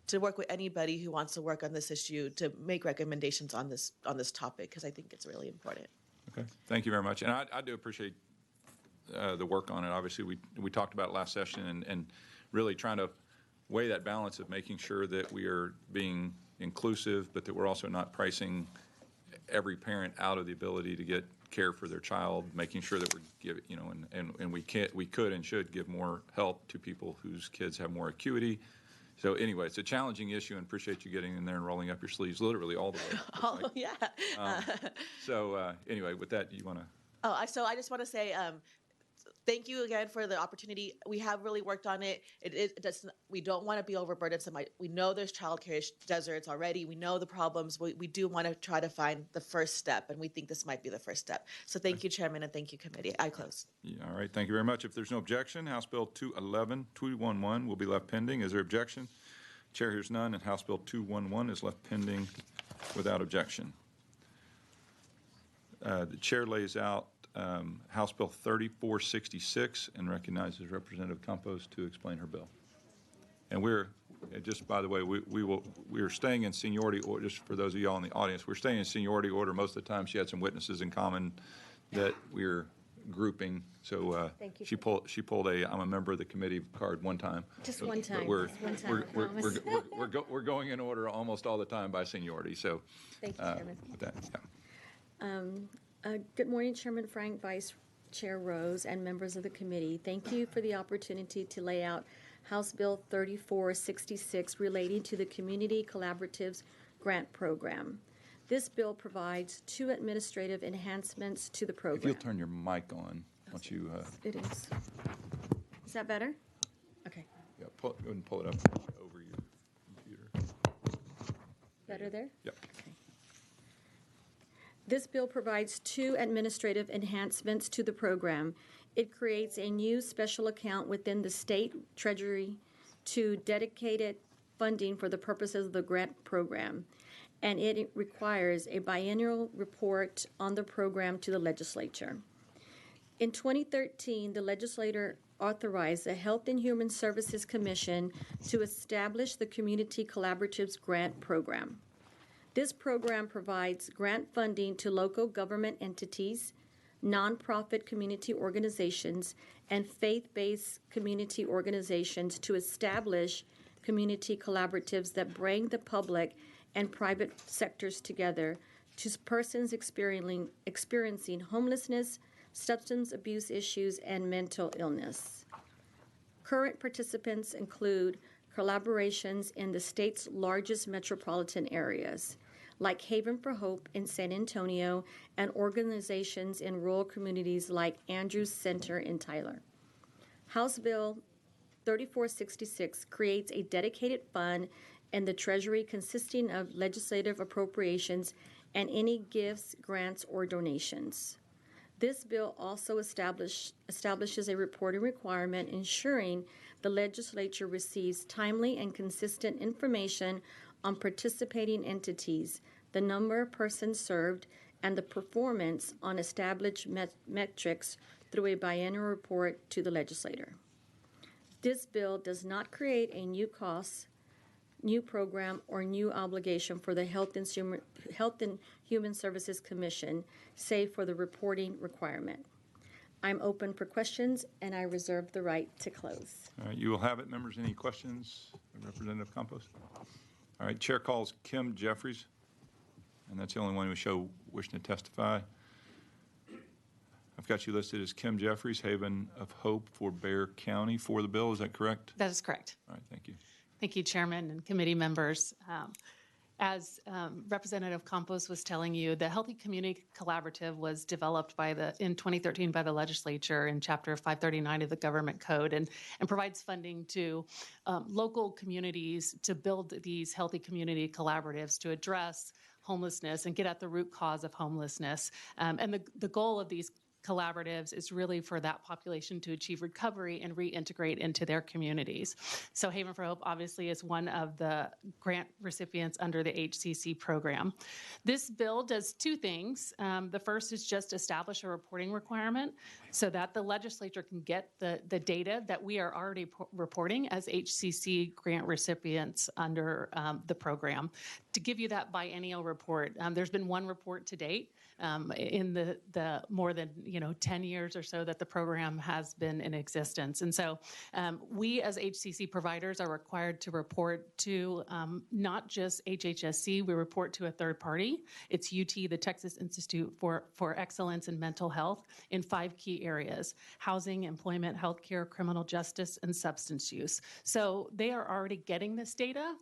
to work with anybody who wants to work on this issue to make recommendations on this topic, because I think it's really important. Okay, thank you very much. And I do appreciate the work on it. Obviously, we talked about it last session and really trying to weigh that balance of making sure that we are being inclusive, but that we're also not pricing every parent out of the ability to get care for their child, making sure that we're giving, and we could and should give more help to people whose kids have more acuity. So anyway, it's a challenging issue, and appreciate you getting in there and rolling up your sleeves literally all the way. Oh, yeah. Anyway, with that, you want to? So I just want to say thank you again for the opportunity. We have really worked on it. We don't want to be overburdened. We know there's childcare deserts already. We know the problems. We do want to try to find the first step, and we think this might be the first step. So thank you, Chairman, and thank you, Committee. I close. Yeah, all right, thank you very much. If there's no objection, House Bill 211 will be left pending. Is there objection? Chair hears none, and House Bill 211 is left pending without objection. The chair lays out House Bill 3466 and recognizes Representative Campos to explain her bill. And we're, just by the way, we are staying in seniority order, just for those of y'all in the audience, we're staying in seniority order. Most of the time she had some witnesses in common that we're grouping. So Thank you. she pulled a I'm a member of the committee card one time. Just one time. But we're, Just one time, I promise. we're going in order almost all the time by seniority. So Thank you, Chairman. with that, yeah. Good morning, Chairman Frank, Vice Chair Rose, and members of the committee. Thank you for the opportunity to lay out House Bill 3466 relating to the Community Collaboratives Grant Program. This bill provides 2 administrative enhancements to the program. If you'll turn your mic on, once you. It is. Is that better? Okay. Yeah, go ahead and pull it up over your computer. Better there? Yep. This bill provides 2 administrative enhancements to the program. It creates a new special account within the state treasury to dedicated funding for the purposes of the grant program, and it requires a biennial report on the program to the legislature. In 2013, the legislature authorized the Health and Human Services Commission to establish the Community Collaboratives Grant Program. This program provides grant funding to local government entities, nonprofit community organizations, and faith-based community organizations to establish community collaboratives that bring the public and private sectors together to persons experiencing homelessness, substance abuse issues, and mental illness. Current participants include collaborations in the state's largest metropolitan areas, like Haven for Hope in San Antonio, and organizations in rural communities like Andrews Center in Tyler. House Bill 3466 creates a dedicated fund in the Treasury consisting of legislative appropriations and any gifts, grants, or donations. This bill also establishes a reporting requirement ensuring the legislature receives timely and consistent information on participating entities, the number of persons served, and the performance on established metrics through a biennial report to the legislator. This bill does not create a new cost, new program, or new obligation for the Health and Human Services Commission, save for the reporting requirement. I'm open for questions, and I reserve the right to close. All right, you will have it, members. Any questions, Representative Campos? All right, Chair calls Kim Jeffries, and that's the only one who show wishing to testify. I've got you listed as Kim Jeffries, Haven of Hope for Bexar County for the bill. Is that correct? That is correct. All right, thank you. Thank you, Chairman and committee members. As Representative Campos was telling you, the Healthy Community Collaborative was developed in 2013 by the legislature in Chapter 539 of the Government Code and provides funding to local communities to build these healthy community collaboratives to address homelessness and get at the root cause of homelessness. And the goal of these collaboratives is really for that population to achieve recovery and reintegrate into their communities. So Haven for Hope obviously is one of the grant recipients under the HCC program. This bill does 2 things. The first is just establish a reporting requirement so that the legislature can get the data that we are already reporting as HCC grant recipients under the program. To give you that biennial report, there's been 1 report to date in the more than 10 years or so that the program has been in existence. And so we as HCC providers are required to report to not just HHSC, we report to a third party. It's UT, the Texas Institute for Excellence in Mental Health, in 5 key areas: housing, employment, healthcare, criminal justice, and substance use. So they are already getting this data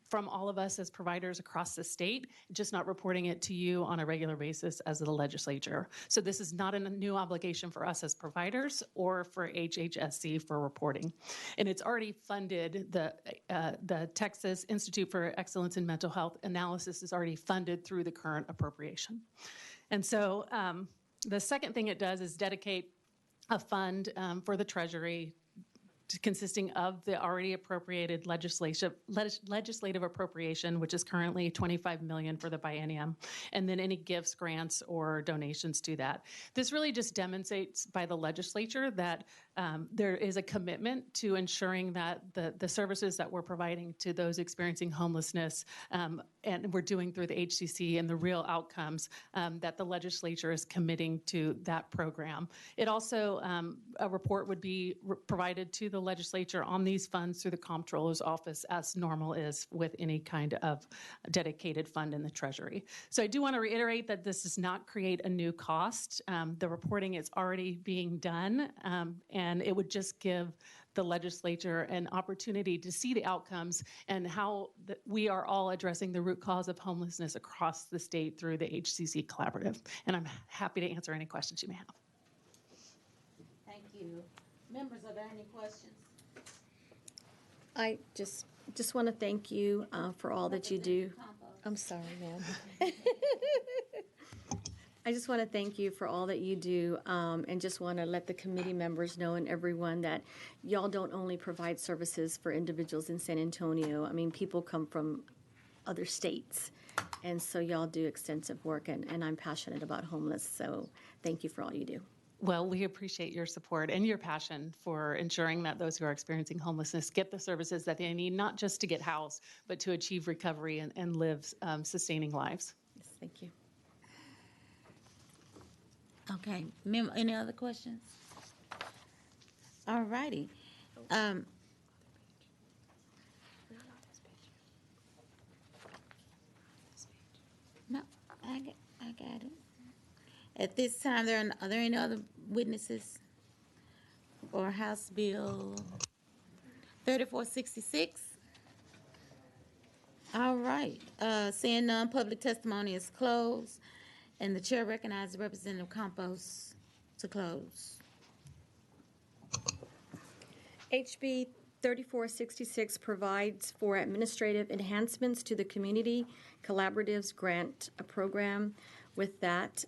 from all of us as providers across the state, just not reporting it to you on a regular basis as the legislature. So this is not a new obligation for us as providers or for HHSC for reporting. And it's already funded, the Texas Institute for Excellence in Mental Health analysis is already funded through the current appropriation. And so the second thing it does is dedicate a fund for the Treasury consisting of the already appropriated legislative appropriation, which is currently $25 million for the biennium, and then any gifts, grants, or donations to that. This really just demonstrates by the legislature that there is a commitment to ensuring that the services that we're providing to those experiencing homelessness and we're doing through the HCC and the real outcomes that the legislature is committing to that program. It also, a report would be provided to the legislature on these funds through the Comptroller's office, as normal is with any kind of dedicated fund in the Treasury. So I do want to reiterate that this does not create a new cost. The reporting is already being done, and it would just give the legislature an opportunity to see the outcomes and how we are all addressing the root cause of homelessness across the state through the HCC Collaborative. And I'm happy to answer any questions you may have. Thank you. Members, are there any questions? I just want to thank you for all that you do. I'm sorry, ma'am. I just want to thank you for all that you do, and just want to let the committee members know and everyone that y'all don't only provide services for individuals in San Antonio. I mean, people come from other states, and so y'all do extensive work, and I'm passionate about homeless, so thank you for all you do. Well, we appreciate your support and your passion for ensuring that those who are experiencing homelessness get the services that they need, not just to get housed, but to achieve recovery and live sustaining lives. Yes, thank you. Okay, any other questions? All righty. No, I got it. At this time, are there any other witnesses for House Bill 3466? All right, seeing none, public testimony is closed. And the chair recognizes Representative Campos to close. HB 3466 provides for administrative enhancements to the Community Collaboratives Grant Program. With that,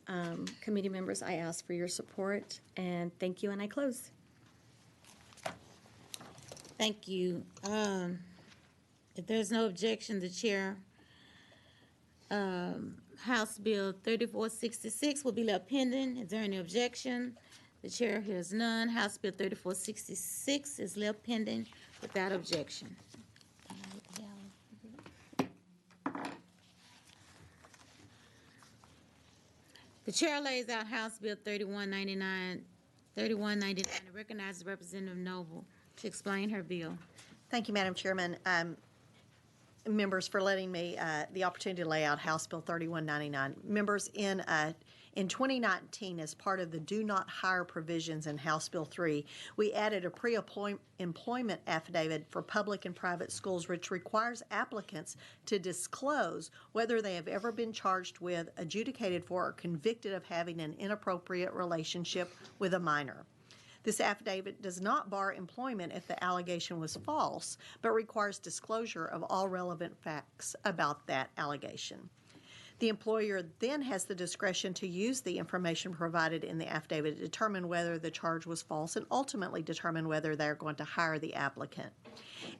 committee members, I ask for your support, and thank you, and I close. Thank you. If there's no objection, the chair, House Bill 3466 will be left pending. Is there any objection? The chair hears none. House Bill 3466 is left pending without objection. The chair lays out House Bill 3199 and recognizes Representative Noble to explain her bill. Thank you, Madam Chairman. Members, for letting me the opportunity to lay out House Bill 3199. Members, in 2019, as part of the do not hire provisions in House Bill 3, we added a pre-employment affidavit for public and private schools, which requires applicants to disclose whether they have ever been charged with, adjudicated for, or convicted of having an inappropriate relationship with a minor. This affidavit does not bar employment if the allegation was false, but requires disclosure of all relevant facts about that allegation. The employer then has the discretion to use the information provided in the affidavit to determine whether the charge was false and ultimately determine whether they're going to hire the applicant.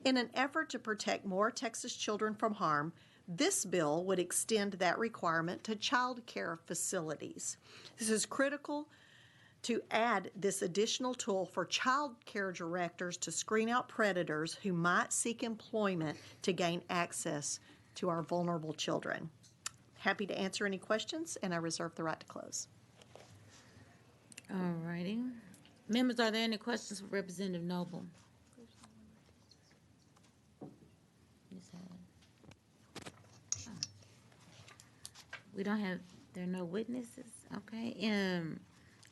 In an effort to protect more Texas children from harm, this bill would extend that requirement to child care facilities. This is critical to add this additional tool for child care directors to screen out predators who might seek employment to gain access to our vulnerable children. Happy to answer any questions, and I reserve the right to close. All righty. Members, are there any questions for Representative Noble? We don't have, there are no witnesses, okay.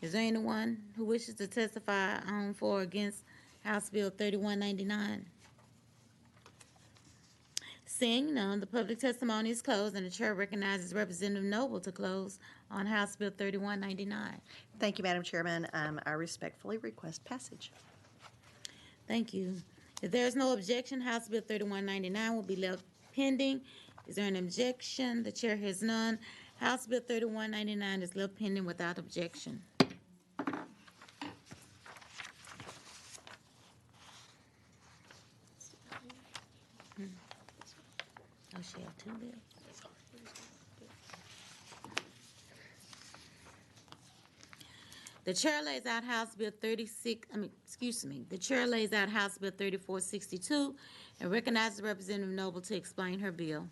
Is there anyone who wishes to testify on for or against House Bill 3199? Seeing none, the public testimony is closed, and the chair recognizes Representative Noble to close on House Bill 3199. Thank you, Madam Chairman. I respectfully request passage. Thank you. If there is no objection, House Bill 3199 will be left pending. Is there an objection? The chair hears none. House Bill 3199 is left pending without objection. Oh, she have two bills? The chair lays out House Bill 3462 and recognizes Representative Noble to explain her bill.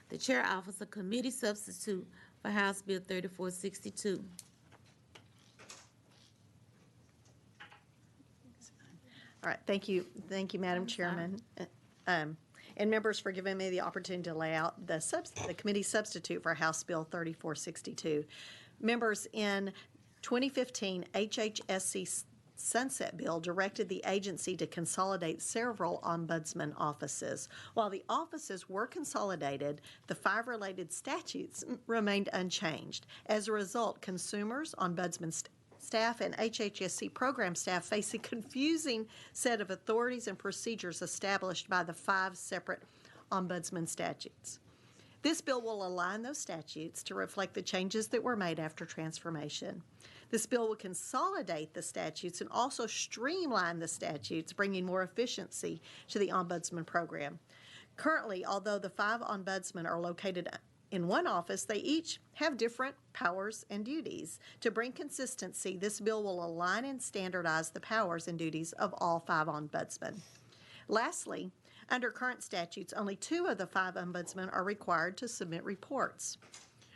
The chair offers a committee substitute for House Bill 3462. All right, thank you, Madam Chairman. And members for giving me the opportunity to lay out the committee substitute for House Bill 3462. Members, in 2015, HHSC Sunset Bill directed the agency to consolidate several ombudsman offices. While the offices were consolidated, the 5 related statutes remained unchanged. As a result, consumers, ombudsman staff, and HHSC program staff face a confusing set of authorities and procedures established by the 5 separate ombudsman statutes. This bill will align those statutes to reflect the changes that were made after transformation. This bill will consolidate the statutes and also streamline the statutes, bringing more efficiency to the ombudsman program. Currently, although the 5 ombudsmen are located in one office, they each have different powers and duties. To bring consistency, this bill will align and standardize the powers and duties of all 5 ombudsmen. Lastly, under current statutes, only 2 of the 5 ombudsmen are required to submit reports.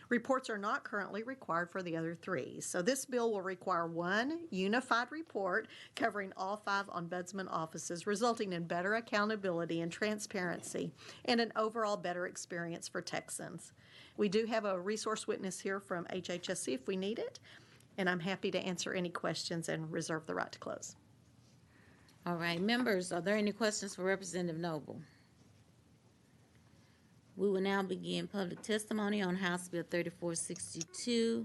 Reports are not currently required for the other 3. So this bill will require one unified report covering all 5 ombudsman offices, resulting in better accountability and transparency and an overall better experience for Texans. We do have a resource witness here from HHSC if we need it, and I'm happy to answer any questions and reserve the right to close. All right, members, are there any questions for Representative Noble? We will now begin public testimony on House Bill 3462.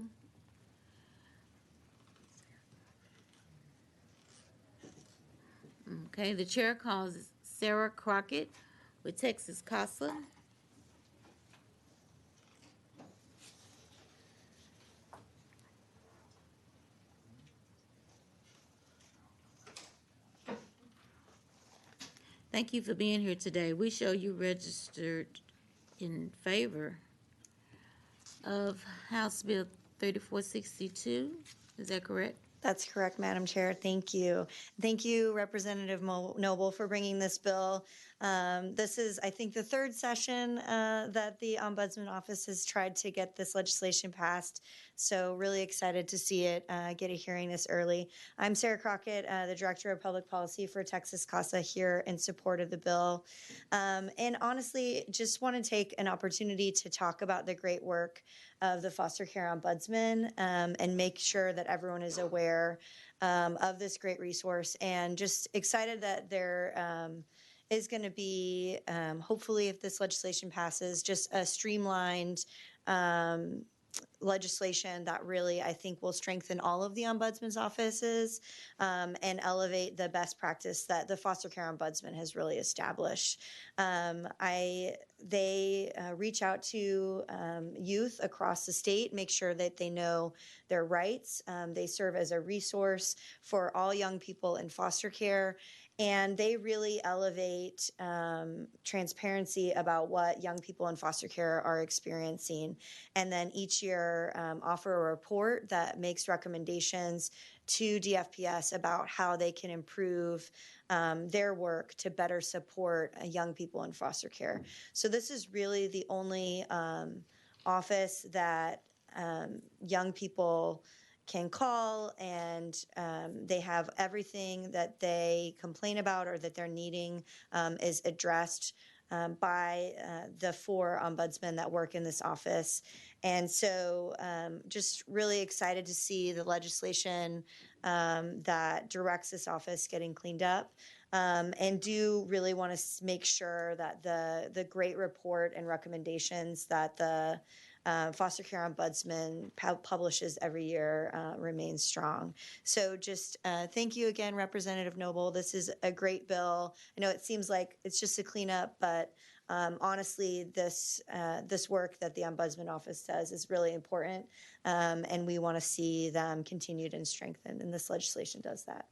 Okay, the chair calls Sarah Crockett with Texas CASA. Thank you for being here today. We show you registered in favor of House Bill 3462. Is that correct? That's correct, Madam Chair. Thank you. Thank you, Representative Noble, for bringing this bill. This is, I think, the 3rd session that the Ombudsman Office has tried to get this legislation passed. So really excited to see it get a hearing this early. I'm Sarah Crockett, the Director of Public Policy for Texas CASA, here in support of the bill. And honestly, just want to take an opportunity to talk about the great work of the Foster Care Ombudsman and make sure that everyone is aware of this great resource, and just excited that there is going to be, hopefully if this legislation passes, just a streamlined legislation that really, I think, will strengthen all of the ombudsman's offices and elevate the best practice that the Foster Care Ombudsman has really established. They reach out to youth across the state, make sure that they know their rights. They serve as a resource for all young people in foster care. And they really elevate transparency about what young people in foster care are experiencing. And then each year offer a report that makes recommendations to DFPS about how they can improve their work to better support young people in foster care. So this is really the only office that young people can call, and they have everything that they complain about or that they're needing is addressed by the 4 ombudsmen that work in this office. And so just really excited to see the legislation that directs this office getting cleaned up. And do really want to make sure that the great report and recommendations that the Foster Care Ombudsman publishes every year remains strong. So just thank you again, Representative Noble. This is a great bill. I know it seems like it's just a cleanup, but honestly, this work that the Ombudsman Office does is really important, and we want to see them continued and strengthened, and this legislation does that.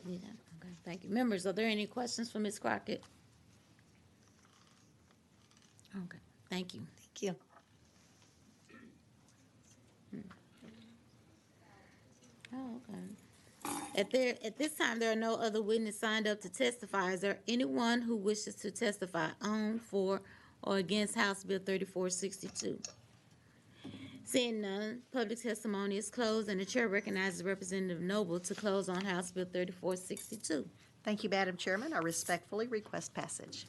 Yeah, okay, thank you. Members, are there any questions for Ms. Crockett? Okay, thank you. Thank you. Oh, okay. At this time, there are no other witnesses signed up to testify. Is there anyone who wishes to testify on, for, or against House Bill 3462? Seeing none, public testimony is closed, and the chair recognizes Representative Noble to close on House Bill 3462. Thank you, Madam Chairman. I respectfully request passage.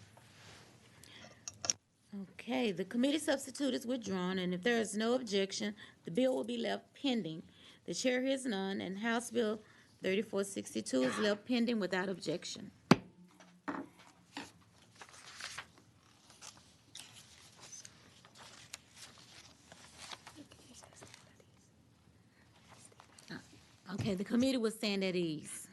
Okay, the committee substitute is withdrawn, and if there is no objection, the bill will be left pending. The chair hears none, and House Bill 3462 is left pending without objection. Okay, the committee will stand at ease.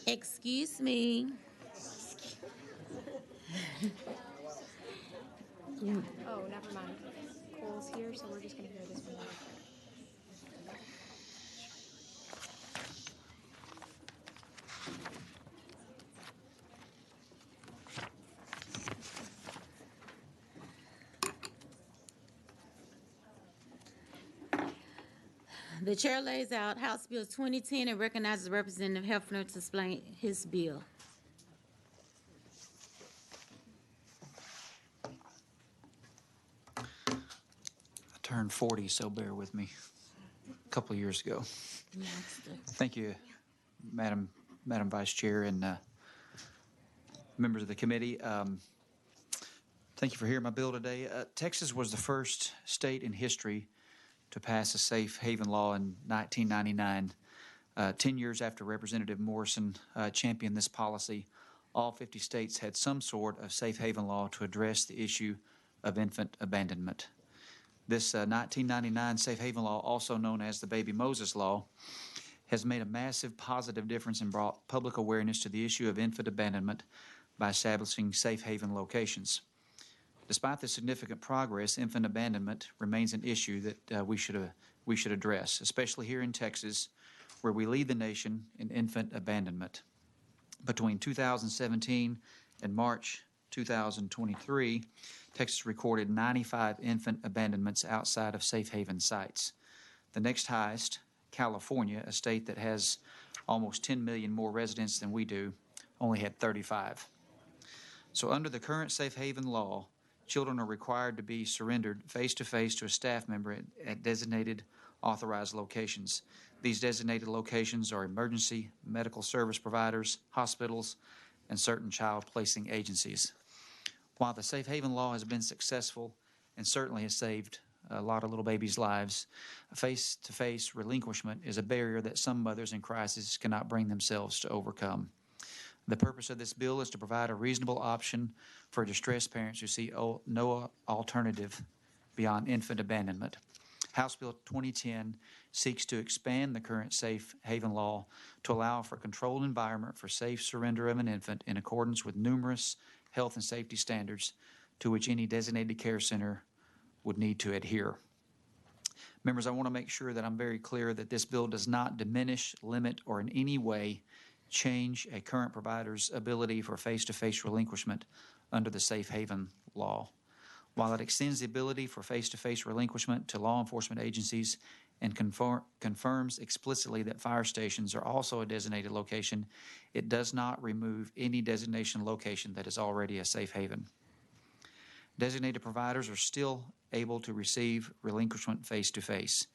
Excuse me. Oh, never mind. Cole's here, so we're just gonna hear this one. The chair lays out House Bill 2010 and recognizes Representative Hefner to explain his bill. I turned 40, so bear with me. A couple of years ago. Thank you, Madam Vice Chair and members of the committee. Thank you for hearing my bill today. Texas was the first state in history to pass a safe haven law in 1999. 10 years after Representative Morrison championed this policy, all 50 states had some sort of safe haven law to address the issue of infant abandonment. This 1999 safe haven law, also known as the Baby Moses Law, has made a massive positive difference and brought public awareness to the issue of infant abandonment by establishing safe haven locations. Despite the significant progress, infant abandonment remains an issue that we should address, especially here in Texas, where we lead the nation in infant abandonment. Between 2017 and March 2023, Texas recorded 95 infant abandonments outside of safe haven sites. The next highest, California, a state that has almost 10 million more residents than we do, only had 35. So under the current safe haven law, children are required to be surrendered face-to-face to a staff member at designated authorized locations. These designated locations are emergency medical service providers, hospitals, and certain child-placing agencies. While the safe haven law has been successful and certainly has saved a lot of little babies' lives, face-to-face relinquishment is a barrier that some mothers in crisis cannot bring themselves to overcome. The purpose of this bill is to provide a reasonable option for distressed parents who see no alternative beyond infant abandonment. House Bill 2010 seeks to expand the current safe haven law to allow for a controlled environment for safe surrender of an infant in accordance with numerous health and safety standards to which any designated care center would need to adhere. Members, I want to make sure that I'm very clear that this bill does not diminish, limit, or in any way change a current provider's ability for face-to-face relinquishment under the safe haven law. While it extends the ability for face-to-face relinquishment to law enforcement agencies and confirms explicitly that fire stations are also a designated location, it does not remove any designation location that is already a safe haven. Designated providers are still able to receive relinquishment face-to-face.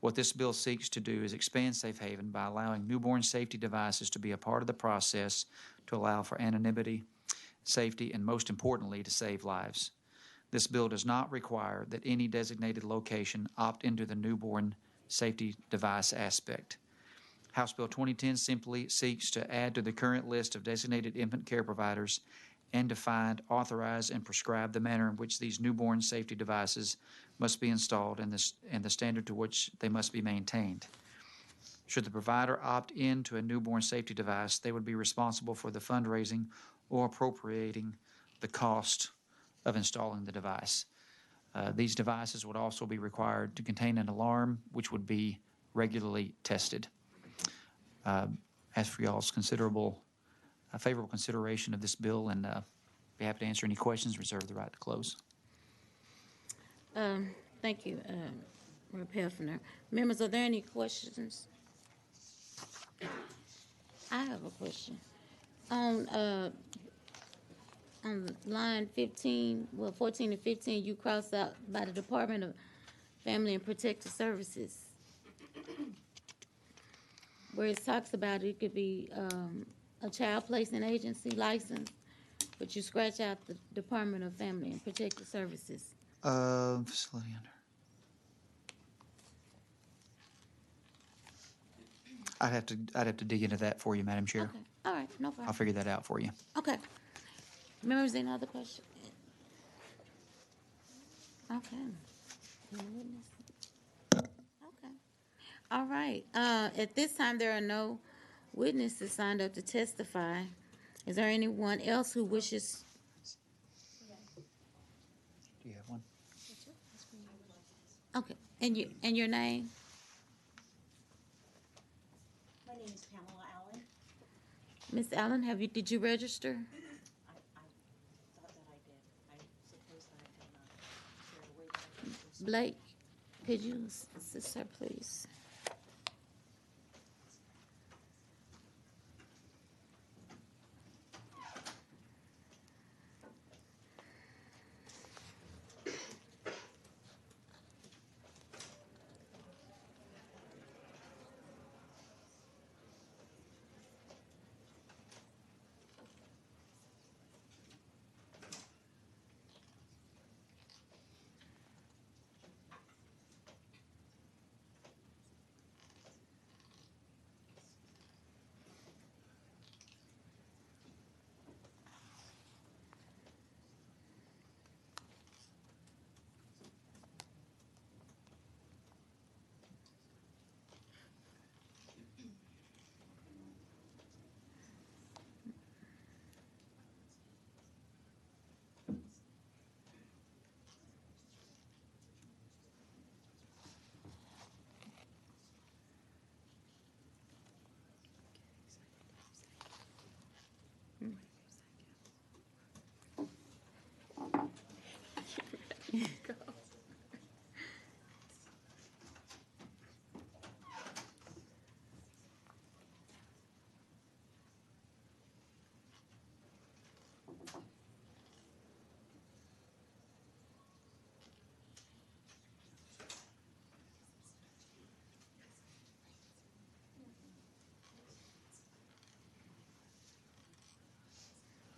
What this bill seeks to do is expand safe haven by allowing newborn safety devices to be a part of the process to allow for anonymity, safety, and most importantly, to save lives. This bill does not require that any designated location opt into the newborn safety device aspect. House Bill 2010 simply seeks to add to the current list of designated infant care providers and define, authorize, and prescribe the manner in which these newborn safety devices must be installed and the standard to which they must be maintained. Should the provider opt in to a newborn safety device, they would be responsible for the fundraising or appropriating the cost of installing the device. These devices would also be required to contain an alarm, which would be regularly tested. Ask for y'all's favorable consideration of this bill, and be happy to answer any questions. Reserve the right to close. Thank you, Rep. Hefner. Members, are there any questions? I have a question. On line 15, 14 and 15, you crossed out by the Department of Family and Protective Services, where it talks about it could be a child placement agency license, but you scratch out the Department of Family and Protective Services. Facility under. I'd have to dig into that for you, Madam Chair. Okay, all right, no problem. I'll figure that out for you. Okay. Members, any other questions? Okay. Okay. All right. At this time, there are no witnesses signed up to testify. Is there anyone else who wishes? Do you have one? Okay. And your name? My name is Pamela Allen. Miss Allen, did you register? I thought that I did. I suppose that I did not. Is there a way that I can do so? Blake, could you assist her, please? Go.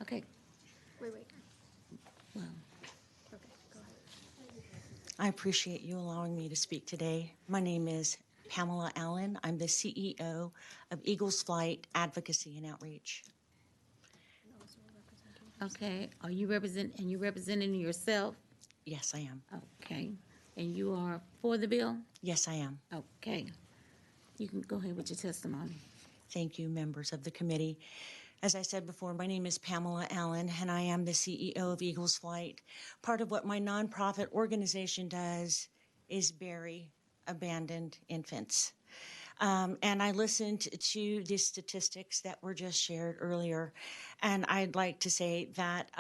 Okay. Wait. Well, Okay, go ahead. I appreciate you allowing me to speak today. My name is Pamela Allen. I'm the CEO of Eagles Flight Advocacy and Outreach. okay. Are you representing yourself? Yes, I am. Okay. And you are for the bill? Yes, I am. Okay. You can go ahead with your testimony. Thank you, members of the committee. As I said before, my name is Pamela Allen, and I am the CEO of Eagles Flight. Part of what my nonprofit organization does is bury abandoned infants. And I listened to the statistics that were just shared earlier, and I'd like to say that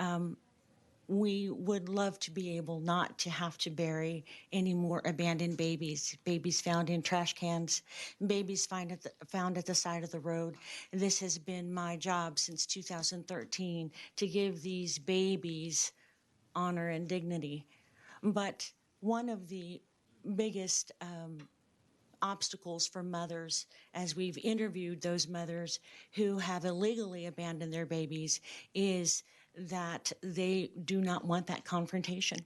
we would love to be able not to have to bury any more abandoned babies, babies found in trash cans, babies found at the side of the road. This has been my job since 2013, to give these babies honor and dignity. But one of the biggest obstacles for mothers, as we've interviewed those mothers who have illegally abandoned their babies, is that they do not want that confrontation.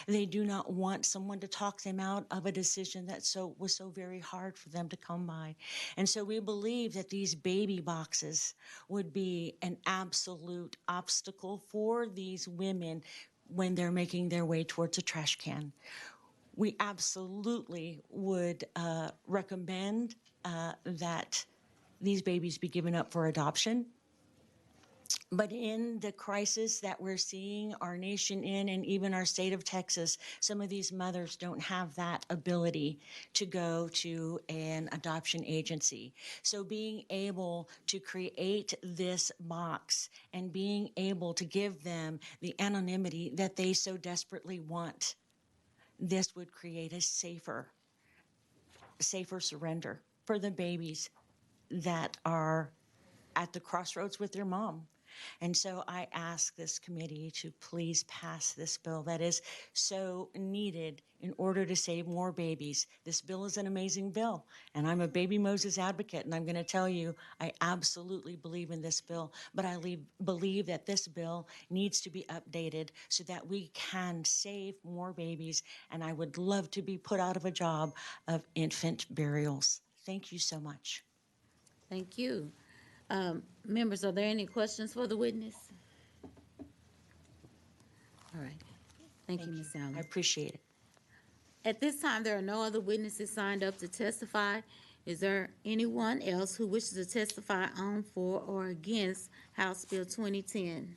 They do not want someone to talk them out of a decision that was so very hard for them to come by. And so we believe that these baby boxes would be an absolute obstacle for these women when they're making their way towards a trash can. We absolutely would recommend that these babies be given up for adoption. But in the crisis that we're seeing our nation in, and even our state of Texas, some of these mothers don't have that ability to go to an adoption agency. So being able to create this box and being able to give them the anonymity that they so desperately want, this would create a safer surrender for the babies that are at the crossroads with their mom. And so I ask this committee to please pass this bill that is so needed in order to save more babies. This bill is an amazing bill, and I'm a Baby Moses advocate, and I'm going to tell you I absolutely believe in this bill, but I believe that this bill needs to be updated so that we can save more babies, and I would love to be put out of a job of infant burials. Thank you so much. Thank you. Members, are there any questions for the witness? All right. Thank you, Ms. Allen. I appreciate it. At this time, there are no other witnesses signed up to testify. Is there anyone else who wishes to testify on, for, or against House Bill 2010?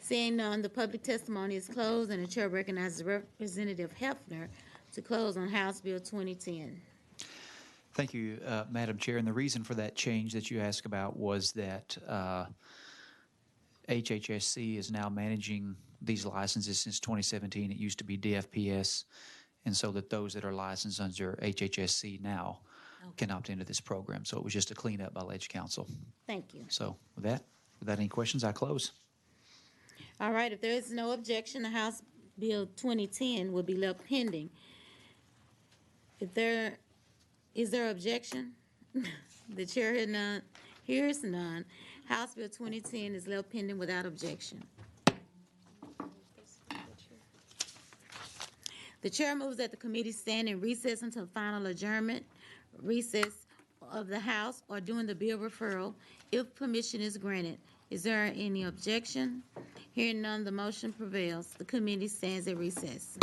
Seeing none, the public testimony is closed, and the chair recognizes Representative Hefner to close on House Bill 2010. Thank you, Madam Chair. And the reason for that change that you asked about was that HHSC is now managing these licenses since 2017. It used to be DFPS, and so that those that are licensed under HHSC now can opt into this program. So it was just a cleanup by Ledge Council. Thank you. So without any questions, I close. All right, if there is no objection, the House Bill 2010 will be left pending. Is there objection? The chair hears none. House Bill 2010 is left pending without objection. The chair moves that the committee stand in recess until final adjournment, recess of the House, or during the bill referral, if permission is granted. Is there any objection? Hearing none, the motion prevails. The committee stands at recess.